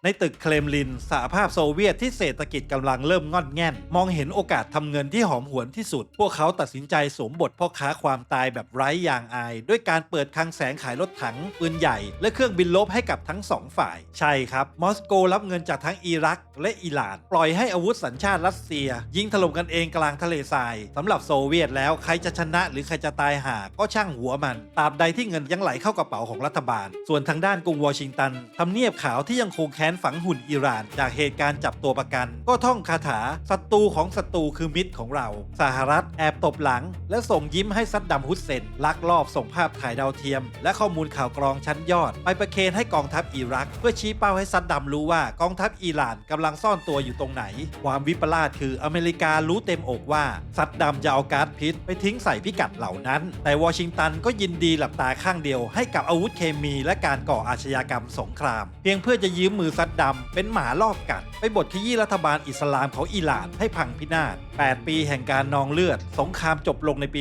ในตึกเครมลินสหภาพโซเวียตที่เศรษฐกิจกำลังเริ่มงอนแง่นมองเห็นโอกาสทำเงินที่หอมหวนที่สุดพวกเขาตัดสินใจสวมบทพ่อค้าความตายแบบไร้ยางอายด้วยการเปิดคลังแสงขายรถถังปืนใหญ่และเครื่องบินรบให้กับทั้ง2ฝ่ายใช่ครับมอสโกรับเงินจากทั้งอิรักและอิหร่านปล่อยให้อาวุธสัญชาติรัสเซียยิงถล่มกันเองกลางทะเลทรายสำหรับโซเวียตแล้วใครจะชนะหรือใครจะตายห่าก็ช่างหัวมันตราบใดที่เงินยังไหลเข้ากระเป๋าของรัฐบาลส่วนทางด้านกรุงวอชิงตันทำเนียบขาวที่ยังคงแค้นฝังหุ่นอิหร่านจากเหตุการณ์จับตัวประกันก็ท่องคาถาศัตรูของศัตรูคือมิตรของเราสหรัฐแอบตบหลังและส่งยิ้มให้ซัดดัม ฮุสเซนลักลอบส่งภาพถ่ายดาวเทียมและข้อมูลข่าวกรองชั้นยอดไปประเคนให้กองทัพอิรักเพื่อชี้เป้าให้ซัดดัมรู้ว่ากองทัพอิหร่านกำลังซ่อนตัวอยู่ตรงไหนความวิปลาสคืออเมริการู้เต็มอกว่าซัดดัมจะเอาก๊าซพิษไปทิ้งใส่พิกัดเหล่านั้นแต่วอชิงตันก็ยินดีหลับตาข้างเดียวให้กับอาวุธเคมีและการก่ออาชญากรรมสงครามเพียงเพื่อจะยืมมือซัดดัมเป็นหมารอบกัดไปบทขยี้รัฐบาลอิสลามของอิหร่านให้พังพินาศ8 ปีแห่งการนองเลือดสงครามจบลงในปี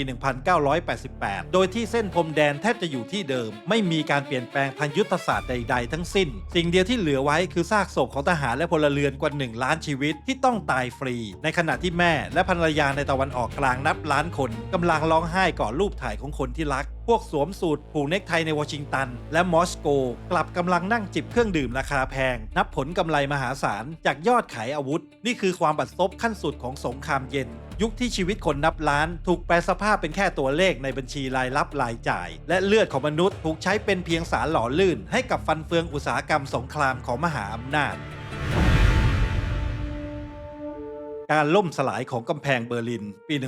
1988 โดยที่เส้นพรมแดนแทบจะอยู่ที่เดิมไม่มีการเปลี่ยนแปลงทางยุทธศาสตร์ใดๆทั้งสิ้นสิ่งเดียวที่เหลือไว้คือซากศพของทหารและพลเรือนกว่า1 ล้านชีวิตที่ต้องตายฟรีในขณะที่แม่และภรรยาในตะวันออกกลางนับล้านคนกำลังร้องไห้ก่อรูปถ่ายของคนที่รักพวกสวมสูทผูกเน็กไทในวอชิงตันและมอสโกกลับกำลังนั่งจิบเครื่องดื่มราคาแพงนับผลกำไรมหาศาลจากยอดขายอาวุธนี่คือความบัดซบขั้นสุดของสงครามเย็นยุคที่ชีวิตคนนับล้านถูกแปลสภาพเป็นแค่ตัวเลขในบัญชีรายรับรายจ่ายและเลือดของมนุษย์ถูกใช้เป็นเพียงสารหล่อลื่นให้กับฟันเฟืองอุตสาหกรรมสงครามของมหาอำนาจ การล่มสลายของกำแพงเบอร์ลินปี 1989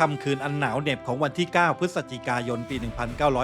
ค่ำคืนอันหนาวเหน็บของวันที่ 9 พฤศจิกายน ปี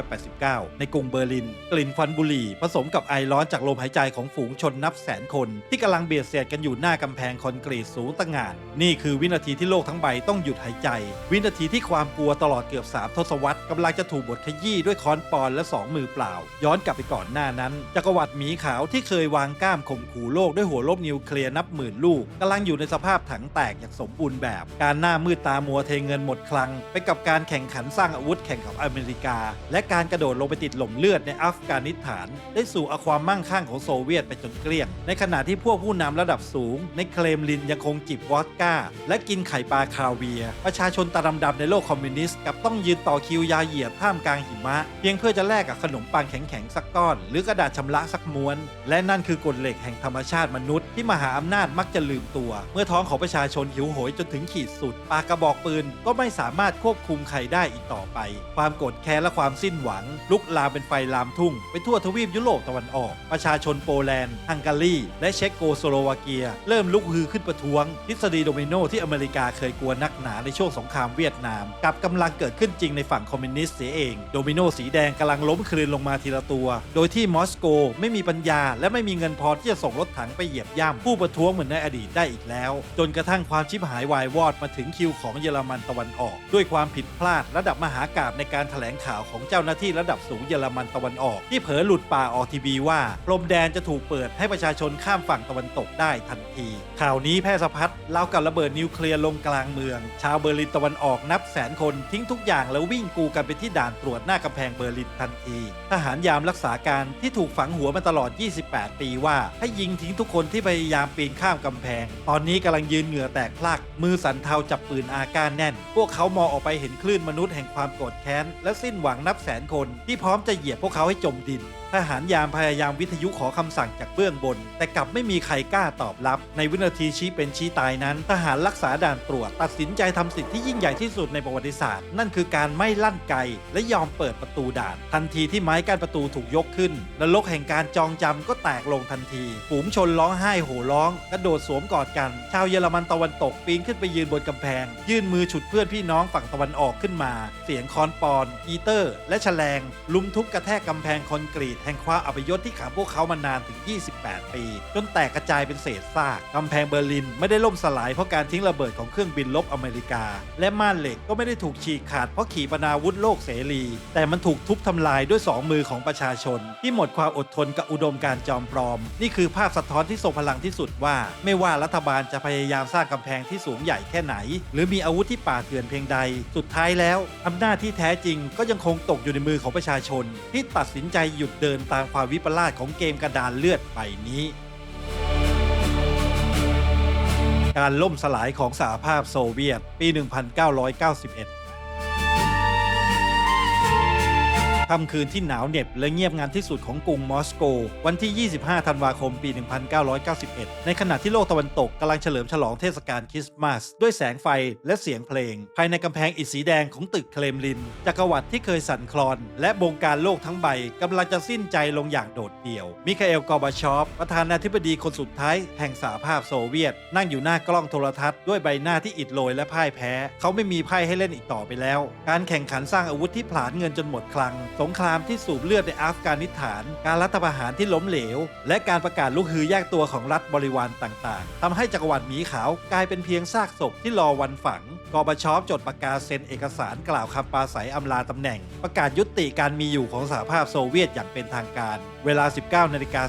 1989 ในกรุงเบอร์ลินกลิ่นควันบุหรี่ผสมกับไอร้อนจากลมหายใจของฝูงชนนับแสนคนที่กำลังเบียดเสียดกันอยู่หน้ากำแพงคอนกรีตสูงตะหง่านนี่คือวินาทีที่โลกทั้งใบต้องหยุดหายใจวินาทีที่ความกลัวตลอดเกือบ3 ทศวรรษกำลังจะถูกบดขยี้ด้วยค้อนปอนและ2 มือเปล่าย้อนกลับไปก่อนหน้านั้นจักรวรรดิหมีขาวที่เคยวางก้ามข่มขู่โลกด้วยหัวรบนิวเคลียร์นับหมื่นลูกกำลังอยู่ในสภาพถังแตกอย่างสมบูรณ์แบบการหน้ามืดตามัวเทเงินหมดคลังไปกับการแข่งขันสร้างอาวุธแข่งกับอเมริกาและการกระโดดลงไปติดหล่มเลือดในอัฟกานิสถานได้สู่เอาความมั่งคั่งของโซเวียตไปจนเกลี้ยงในขณะที่พวกผู้นำระดับสูงในเครมลินยังคงจิบวอดก้าและกินไข่ปลาคาเวียร์ประชาชนตาดำๆในโลกคอมมิวนิสต์กับต้องยืนต่อคิวยาเหยียดท่ามกลางหิมะเพียงเพื่อจะแลกกับขนมปังแข็งๆสักก้อนหรือกระดาษชำระสักม้วนและนั่นคือกฎเหล็กแห่งธรรมชาติมนุษย์ที่มหาอำนาจมักจะลืมตัวเมื่อท้องของประชาชนหิวโหยจนถึงขีดสุดปากกระบอกปืนก็ไม่สามารถควบคุมใครได้อีกต่อไปความโกรธแค้นและความสิ้นหวังลุกลามเป็นไฟลามทุ่งไปทั่วทวีปยุโรปตะวันออกประชาชนโปแลนด์ฮังการีและเช็กโกสโลวาเกียเริ่มลุกฮือขึ้นประท้วงทฤษฎีโดมิโนที่อเมริกาเคยกลัวนักหนาในช่วงสงครามเวียดนามกับกำลังเกิดขึ้นจริงในฝั่งคอมมิวนิสต์เสียเองโดมิโนสีแดงกำลังล้มคลืนลงมาทีละตัวโดยที่มอสโกไม่มีปัญญาและไม่มีเงินพอที่จะส่งรถถังไปเหยียบย่ำผู้ประท้วงเหมือนในอดีตได้อีกแล้วจนกระทั่งความชิบหายวายวอดมาถึงคิวของเยอรมันตะวันออกด้วยความผิดพลาดระดับมหากาพย์ในการแถลงข่าวของเจ้าหน้าที่ระดับสูงเยอรมันตะวันออกที่เผยหลุดป่าออกทีวีว่าพรมแดนจะถูกเปิดให้ประชาชนข้ามฝั่งตะวันตกได้ทันทีข่าวนี้แพร่สะพัดราวกับระเบิดนิวเคลียร์ลงกลางเมืองชาวเบอร์ลินตะวันออกนับแสนคนทิ้งทุกอย่างแล้ววิ่งกูกันไปที่ด่านตรวจหน้ากำแพงเบอร์ลินทันทีทหารยามรักษาการที่ถูกฝังหัวมาตลอด 28 ปีว่าให้ยิงทิ้งทุกคนที่พยายามปีนข้ามกำแพงตอนนี้กำลังยืนเหงื่อแตกพลักมือสั่นเทาจับปืนอาก้าแน่นพวกเขามองออกไปเห็นคลื่นมนุษย์แห่งความโกรธแค้นและสิ้นหวังนับแสนคนที่พร้อมจะเหยียบพวกเขาให้จมดินทหารยามพยายามวิทยุขอคำสั่งจากเบื้องบนแต่กลับไม่มีใครกล้าตอบรับในวินาทีชี้เป็นชี้ตายนั้นทหารรักษาด่านตรวจตัดสินใจทำสิ่งที่ยิ่งใหญ่ที่สุดในประวัติศาสตร์นั่นคือการไม่ลั่นไกและยอมเปิดประตูด่านทันทีที่ไม้กั้นประตูถูกยกขึ้นนรกแห่งการจองจำก็แตกลงทันทีฝูงชนร้องไห้โห่ร้องกระโดดสวมกอดกันชาวเยอรมันตะวันตกปีนขึ้นไปยืนบนกำแพงยื่นมือฉุดเพื่อนพี่น้องฝั่งตะวันออกขึ้นมาเสียงค้อนปอนอีเตอร์และแฉลงลุมทุบกระแทกกำแพงคอนกรีตแห่งความอัปยศที่ขังพวกเขามานานถึง 28 ปีจนแตกกระจายเป็นเศษซากกำแพงเบอร์ลินไม่ได้ล่มสลายเพราะการทิ้งระเบิดของเครื่องบินรบอเมริกาและม่านเหล็กก็ไม่ได้ถูกฉีกขาดเพราะขีปนาวุธโลกเสรีแต่มันถูกทุบทำลายด้วย2 มือของประชาชนที่หมดความอดทนกับอุดมการณ์จอมปลอมนี่คือภาพสะท้อนที่ทรงพลังที่สุดว่าไม่ว่ารัฐบาลจะพยายามสร้างกำแพงที่สูงใหญ่แค่ไหนหรือมีอาวุธที่ป่าเถื่อนเพียงใดสุดท้ายแล้วอำนาจที่แท้จริงก็ยังคงตกอยู่ในมือของประชาชนที่ตัดสินใจหยุดเดินตามความวิปลาสของเกมกระดานเลือดใบนี้การล่มสลายของสหภาพโซเวียตปี 1991ค่ำคืนที่หนาวเหน็บและเงียบงันที่สุดของกรุงมอสโกวันที่ 25 ธันวาคม ปี 1991 ในขณะที่โลกตะวันตกกำลังเฉลิมฉลองเทศกาลคริสต์มาสด้วยแสงไฟและเสียงเพลงภายในกำแพงอิฐสีแดงของตึกเครมลินจักรวรรดิที่เคยสั่นคลอนและบงการโลกทั้งใบกำลังจะสิ้นใจลงอย่างโดดเดี่ยวมิคาเอล กอร์บาชอฟประธานาธิบดีคนสุดท้ายแห่งสหภาพโซเวียตนั่งอยู่หน้ากล้องโทรทัศน์ด้วยใบหน้าที่อิดโรยและพ่ายแพ้เขาไม่มีไพ่ให้เล่นอีกต่อไปแล้วการแข่งขันสร้างอาวุธที่ผลาญเงินจนหมดคลังสงครามที่สูบเลือดในอัฟกานิสถานการรัฐประหารที่ล้มเหลวและการประกาศลุกฮือแยกตัวของรัฐบริวารต่างๆทำให้จักรวรรดิหมีขาวกลายเป็นเพียงซากศพที่รอวันฝังกอร์บาชอฟจดปากกาเซ็นเอกสารกล่าวคำปราศัยอำลาตำแหน่งประกาศยุติการมีอยู่ของสหภาพโซเวียตอย่างเป็นทางการเวลา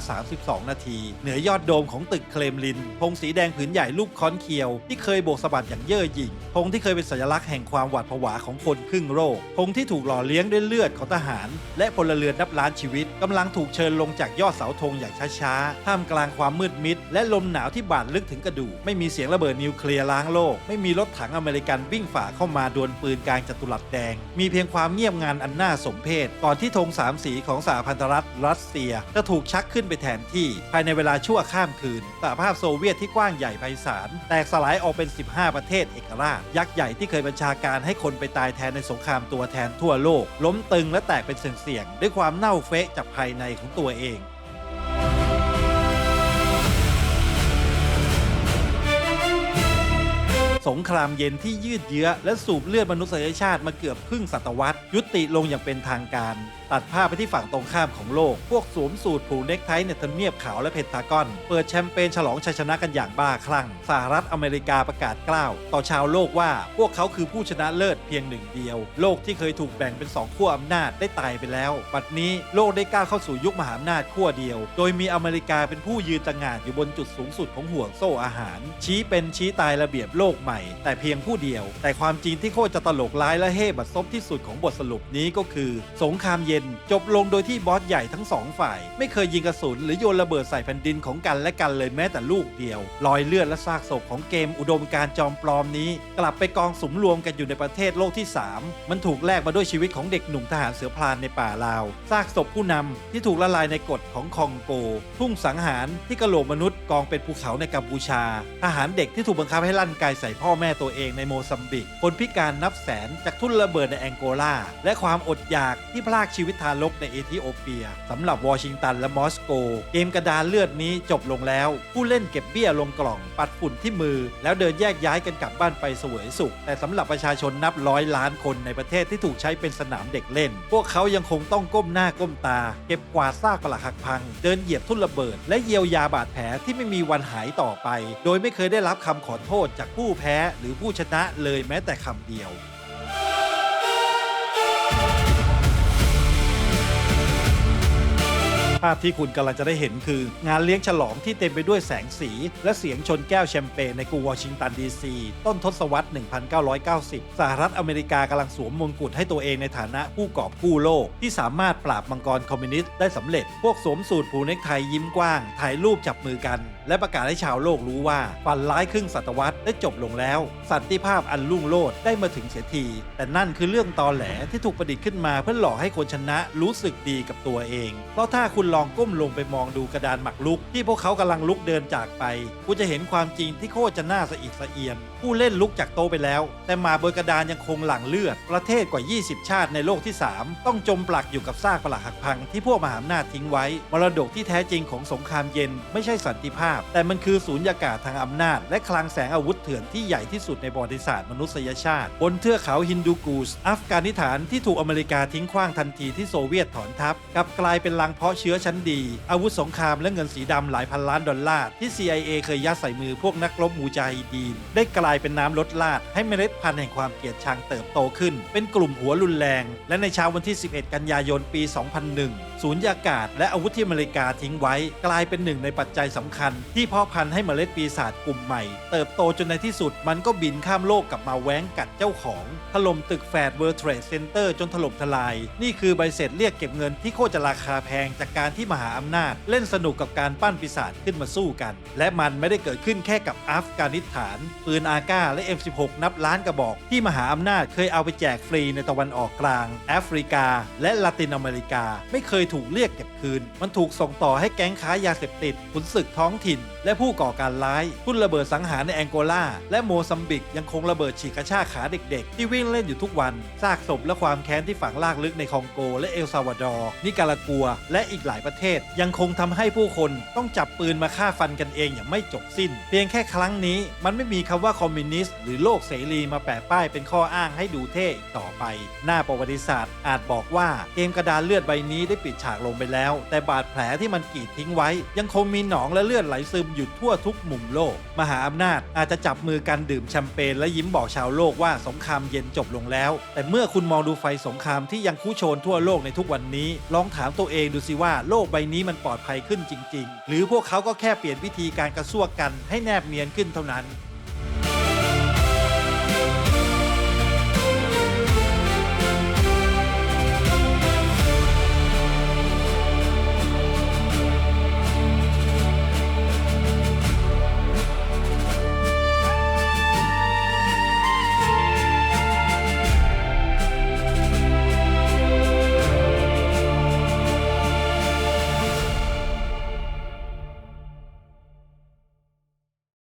19:32 นาทีเหนือยอดโดมของตึกเครมลินธงสีแดงผืนใหญ่รูปค้อนเคียวที่เคยโบกสะบัดอย่างเย่อหยิ่งธงที่เคยเป็นสัญลักษณ์แห่งความหวาดผวาของคนครึ่งโลกธงที่ถูกหล่อเลี้ยงด้วยเลือดของทหารและพลเรือนนับล้านชีวิตกำลังถูกเชิญลงจากยอดเสาธงอย่างช้าๆท่ามกลางความมืดมิดและลมหนาวที่บาดลึกถึงกระดูกไม่มีเสียงระเบิดนิวเคลียร์ล้างโลกไม่มีรถถังอเมริกันวิ่งฝ่าเข้ามาดวลปืนกลางจัตุรัสแดงมีเพียงความเงียบงันอันน่าสมเพชก่อนที่ธง3 สีของสหพันธรัฐรัสเซียจะถูกชักขึ้นไปแทนที่ภายในเวลาชั่วข้ามคืนสหภาพโซเวียตที่กว้างใหญ่ไพศาลแตกสลายออกเป็น15 ประเทศเอกราชยักษ์ใหญ่ที่เคยบัญชาการให้คนไปตายแทนในสงครามตัวแทนทั่วโลกล้มตึงและแตกเป็นเสี่ยงๆด้วยความเน่าเฟะจากภายในของตัวเอง สงครามเย็นที่ยืดเยื้อและสูบเลือดมนุษยชาติมาเกือบครึ่งศตวรรษยุติลงอย่างเป็นทางการตัดภาพไปที่ฝั่งตรงข้ามของโลกพวกสวมสูทผูกเน็กไทในทำเนียบขาวและเพนทากอนเปิดแชมเปญฉลองชัยชนะกันอย่างบ้าคลั่งสหรัฐอเมริกาประกาศกล้าวต่อชาวโลกว่าพวกเขาคือผู้ชนะเลิศเพียงหนึ่งเดียวโลกที่เคยถูกแบ่งเป็น2ขั้วอำนาจได้ตายไปแล้วบัดนี้โลกได้ก้าวเข้าสู่ยุคมหาอำนาจขั้วเดียวโดยมีอเมริกาเป็นผู้ยืนตระหง่านอยู่บนจุดสูงสุดของห่วงโซ่อาหารชี้เป็นชี้ตายระเบียบโลกใหม่แต่เพียงผู้เดียวแต่ความจริงที่โคตรจะตลกร้ายและเฮ่บัดซบที่สุดของบทสรุปนี้ก็คือสงครามเย็นจบลงโดยที่บอสใหญ่ทั้ง2ฝ่ายไม่เคยยิงกระสุนหรือโยนระเบิดใส่แผ่นดินของกันและกันเลยแม้แต่ลูกเดียวรอยเลือดและซากศพของเกมอุดมการณ์จอมปลอมนี้กลับไปกองสุมรวมกันอยู่ในประเทศโลกที่3มันถูกแลกมาด้วยชีวิตของเด็กหนุ่มทหารเสือพรานในป่าลาวซากศพผู้นำที่ถูกละลายในกฎของคองโกทุ่งสังหารที่กะโหลกมนุษย์กองเป็นภูเขาในกัมพูชาทหารเด็กที่ถูกบังคับให้ลั่นไกใส่พ่อแม่ตัวเองในโมซัมบิกคนพิการนับแสนจากทุ่นระเบิดในแองโกลาและความอดอยากที่พรากชีวิตทารกในเอธิโอเปียสำหรับวอชิงตันและมอสโกเกมกระดานเลือดนี้จบลงแล้วผู้เล่นเก็บเบี้ยลงกล่องปัดฝุ่นที่มือแล้วเดินแยกย้ายกันกลับบ้านไปเสวยสุขแต่สำหรับประชาชนนับร้อยล้านคนในประเทศที่ถูกใช้เป็นสนามเด็กเล่นพวกเขายังคงต้องก้มหน้าก้มตาเก็บกวาดซากปรักหักพังเดินเหยียบทุ่นระเบิดและเยียวยาบาดแผลที่ไม่มีวันหายต่อไปโดยไม่เคยได้รับคำขอโทษจากผู้แพ้หรือผู้ชนะเลยแม้แต่คำเดียวภาพที่คุณกำลังจะได้เห็นคืองานเลี้ยงฉลองที่เต็มไปด้วยแสงสีและเสียงชนแก้วแชมเปญในกรุงวอชิงตันดีซีต้นทศวรรษ 1990 สหรัฐอเมริกากำลังสวมมงกุฎให้ตัวเองในฐานะผู้กอบกู้โลกที่สามารถปราบมังกรคอมมิวนิสต์ได้สำเร็จพวกสวมสูทผูกเนคไทยิ้มกว้างถ่ายรูปจับมือกันและประกาศให้ชาวโลกรู้ว่าฝันร้ายครึ่งศตวรรษได้จบลงแล้วสันติภาพอันรุ่งโรจน์ได้มาถึงเสียทีแต่นั่นคือเรื่องตอแหลที่ถูกประดิษฐ์ขึ้นมาเพื่อหลอกให้คนชนะรู้สึกดีกับตัวเองเพราะถ้าคุณลองก้มลงไปมองดูกระดานหมากรุกที่พวกเขากำลังลุกเดินจากไปคุณจะเห็นความจริงที่โคตรจะน่าสะอิดสะเอียนผู้เล่นลุกจากโต๊ะไปแล้วแต่มาบนกระดานยังคงหลั่งเลือดประเทศกว่า20ชาติในโลกที่3ต้องจมปลักอยู่กับซากปรักหักพังที่พวกมหาอำนาจทิ้งไว้มรดกที่แท้จริงของสงครามเย็นไม่ใช่สันติภาพแต่มันคือสูญญากาศทางอำนาจและคลังแสงอาวุธเถื่อนที่ใหญ่ที่สุดในประวัติศาสตร์มนุษยชาติบนเทือกเขาฮินดูกูสอัฟกานิสถานที่ถูกอเมริกาทิ้งขว้างทันทีที่โซเวียตถอนทัพกลับกลายเป็นรังเพาะเชื้อชั้นดีอาวุธสงครามและเงินสีดำหลายพันล้านดอลลาร์ที่ CIA เคยยัดใส่มือพวกนักรบมูจาฮิดีนได้กลายเป็นน้ำลดลาดให้เมล็ดพันธุ์แห่งความเกลียดชังเติบโตขึ้นเป็นกลุ่มหัวรุนแรงและในเช้าวันที่11กันยายนปี2001สูญญากาศและอาวุธที่อเมริกาทิ้งไว้กลายเป็นหนึ่งในปัจจัยสำคัญที่เพาะพันธุ์ให้เมล็ดปีศาจกลุ่มใหม่เติบโตจนในที่สุดมันก็บินข้ามโลกกลับมาแว้งกัดเจ้าของถล่มตึกแฝด World Trade Center จนถล่มทลายนี่คือใบเสร็จเรียกเก็บเงินที่โคตรจะราคาแพงจากการที่มหาอำนาจเล่นสนุกกับการปั้นปีศาจขึ้นมาสู้กันและมันไม่ได้เกิดขึ้นแค่กับอัฟกานิสถานปืนอาก้าและ M16 นับล้านกระบอกที่มหาอำนาจเคยเอาไปแจกฟรีในตะวันออกกลางแอฟริกาและลาตินอเมริกาไม่เคยถูกเรียกเก็บคืนมันถูกส่งต่อให้แก๊งค้ายาเสพติดขุนศึกท้องถิ่นและผู้ก่อการร้ายทุ่นระเบิดสังหารในแองโกลาและโมซัมบิกยังคงระเบิดฉีกกระชากขาเด็กๆที่วิ่งเล่นอยู่ทุกวันซากศพและความแค้นที่ฝังลากลึกในคองโกและเอลซาวาดอร์นิการากัวและอีกหลายประเทศยังคงทำให้ผู้คนต้องจับปืนมาฆ่าฟันกันเองอย่างไม่จบสิ้นเพียงแค่ครั้งนี้มันไม่มีคำว่าคอมมิวนิสต์หรือโลกเสรีมาแปะป้ายเป็นข้ออ้างให้ดูเท่อีกต่อไปหน้าประวัติศาสตร์อาจบอกว่าเกมกระดานเลือดใบนี้ได้ปิดฉากลงไปแล้วแต่บาดแผลที่มันกรีดทิ้งไว้ยังคงมีหนองและเลือดไหลซึมอยู่ทั่วทุกมุมโลกมหาอำนาจอาจจะจับมือกันดื่มแชมเปญและยิ้มบอกชาวโลกว่าสงครามเย็นจบลงแล้วแต่เมื่อคุณมองดูไฟสงครามที่ยังคุโชนทั่วโลกในทุกวันนี้ลองถามตัวเองดูสิว่าโลกใบนี้มันปลอดภัยขึ้นจริงๆหรือพวกเขาก็แค่เปลี่ยนวิธีการกระซวกกันให้แนบเนียนขึ้นเท่านั้น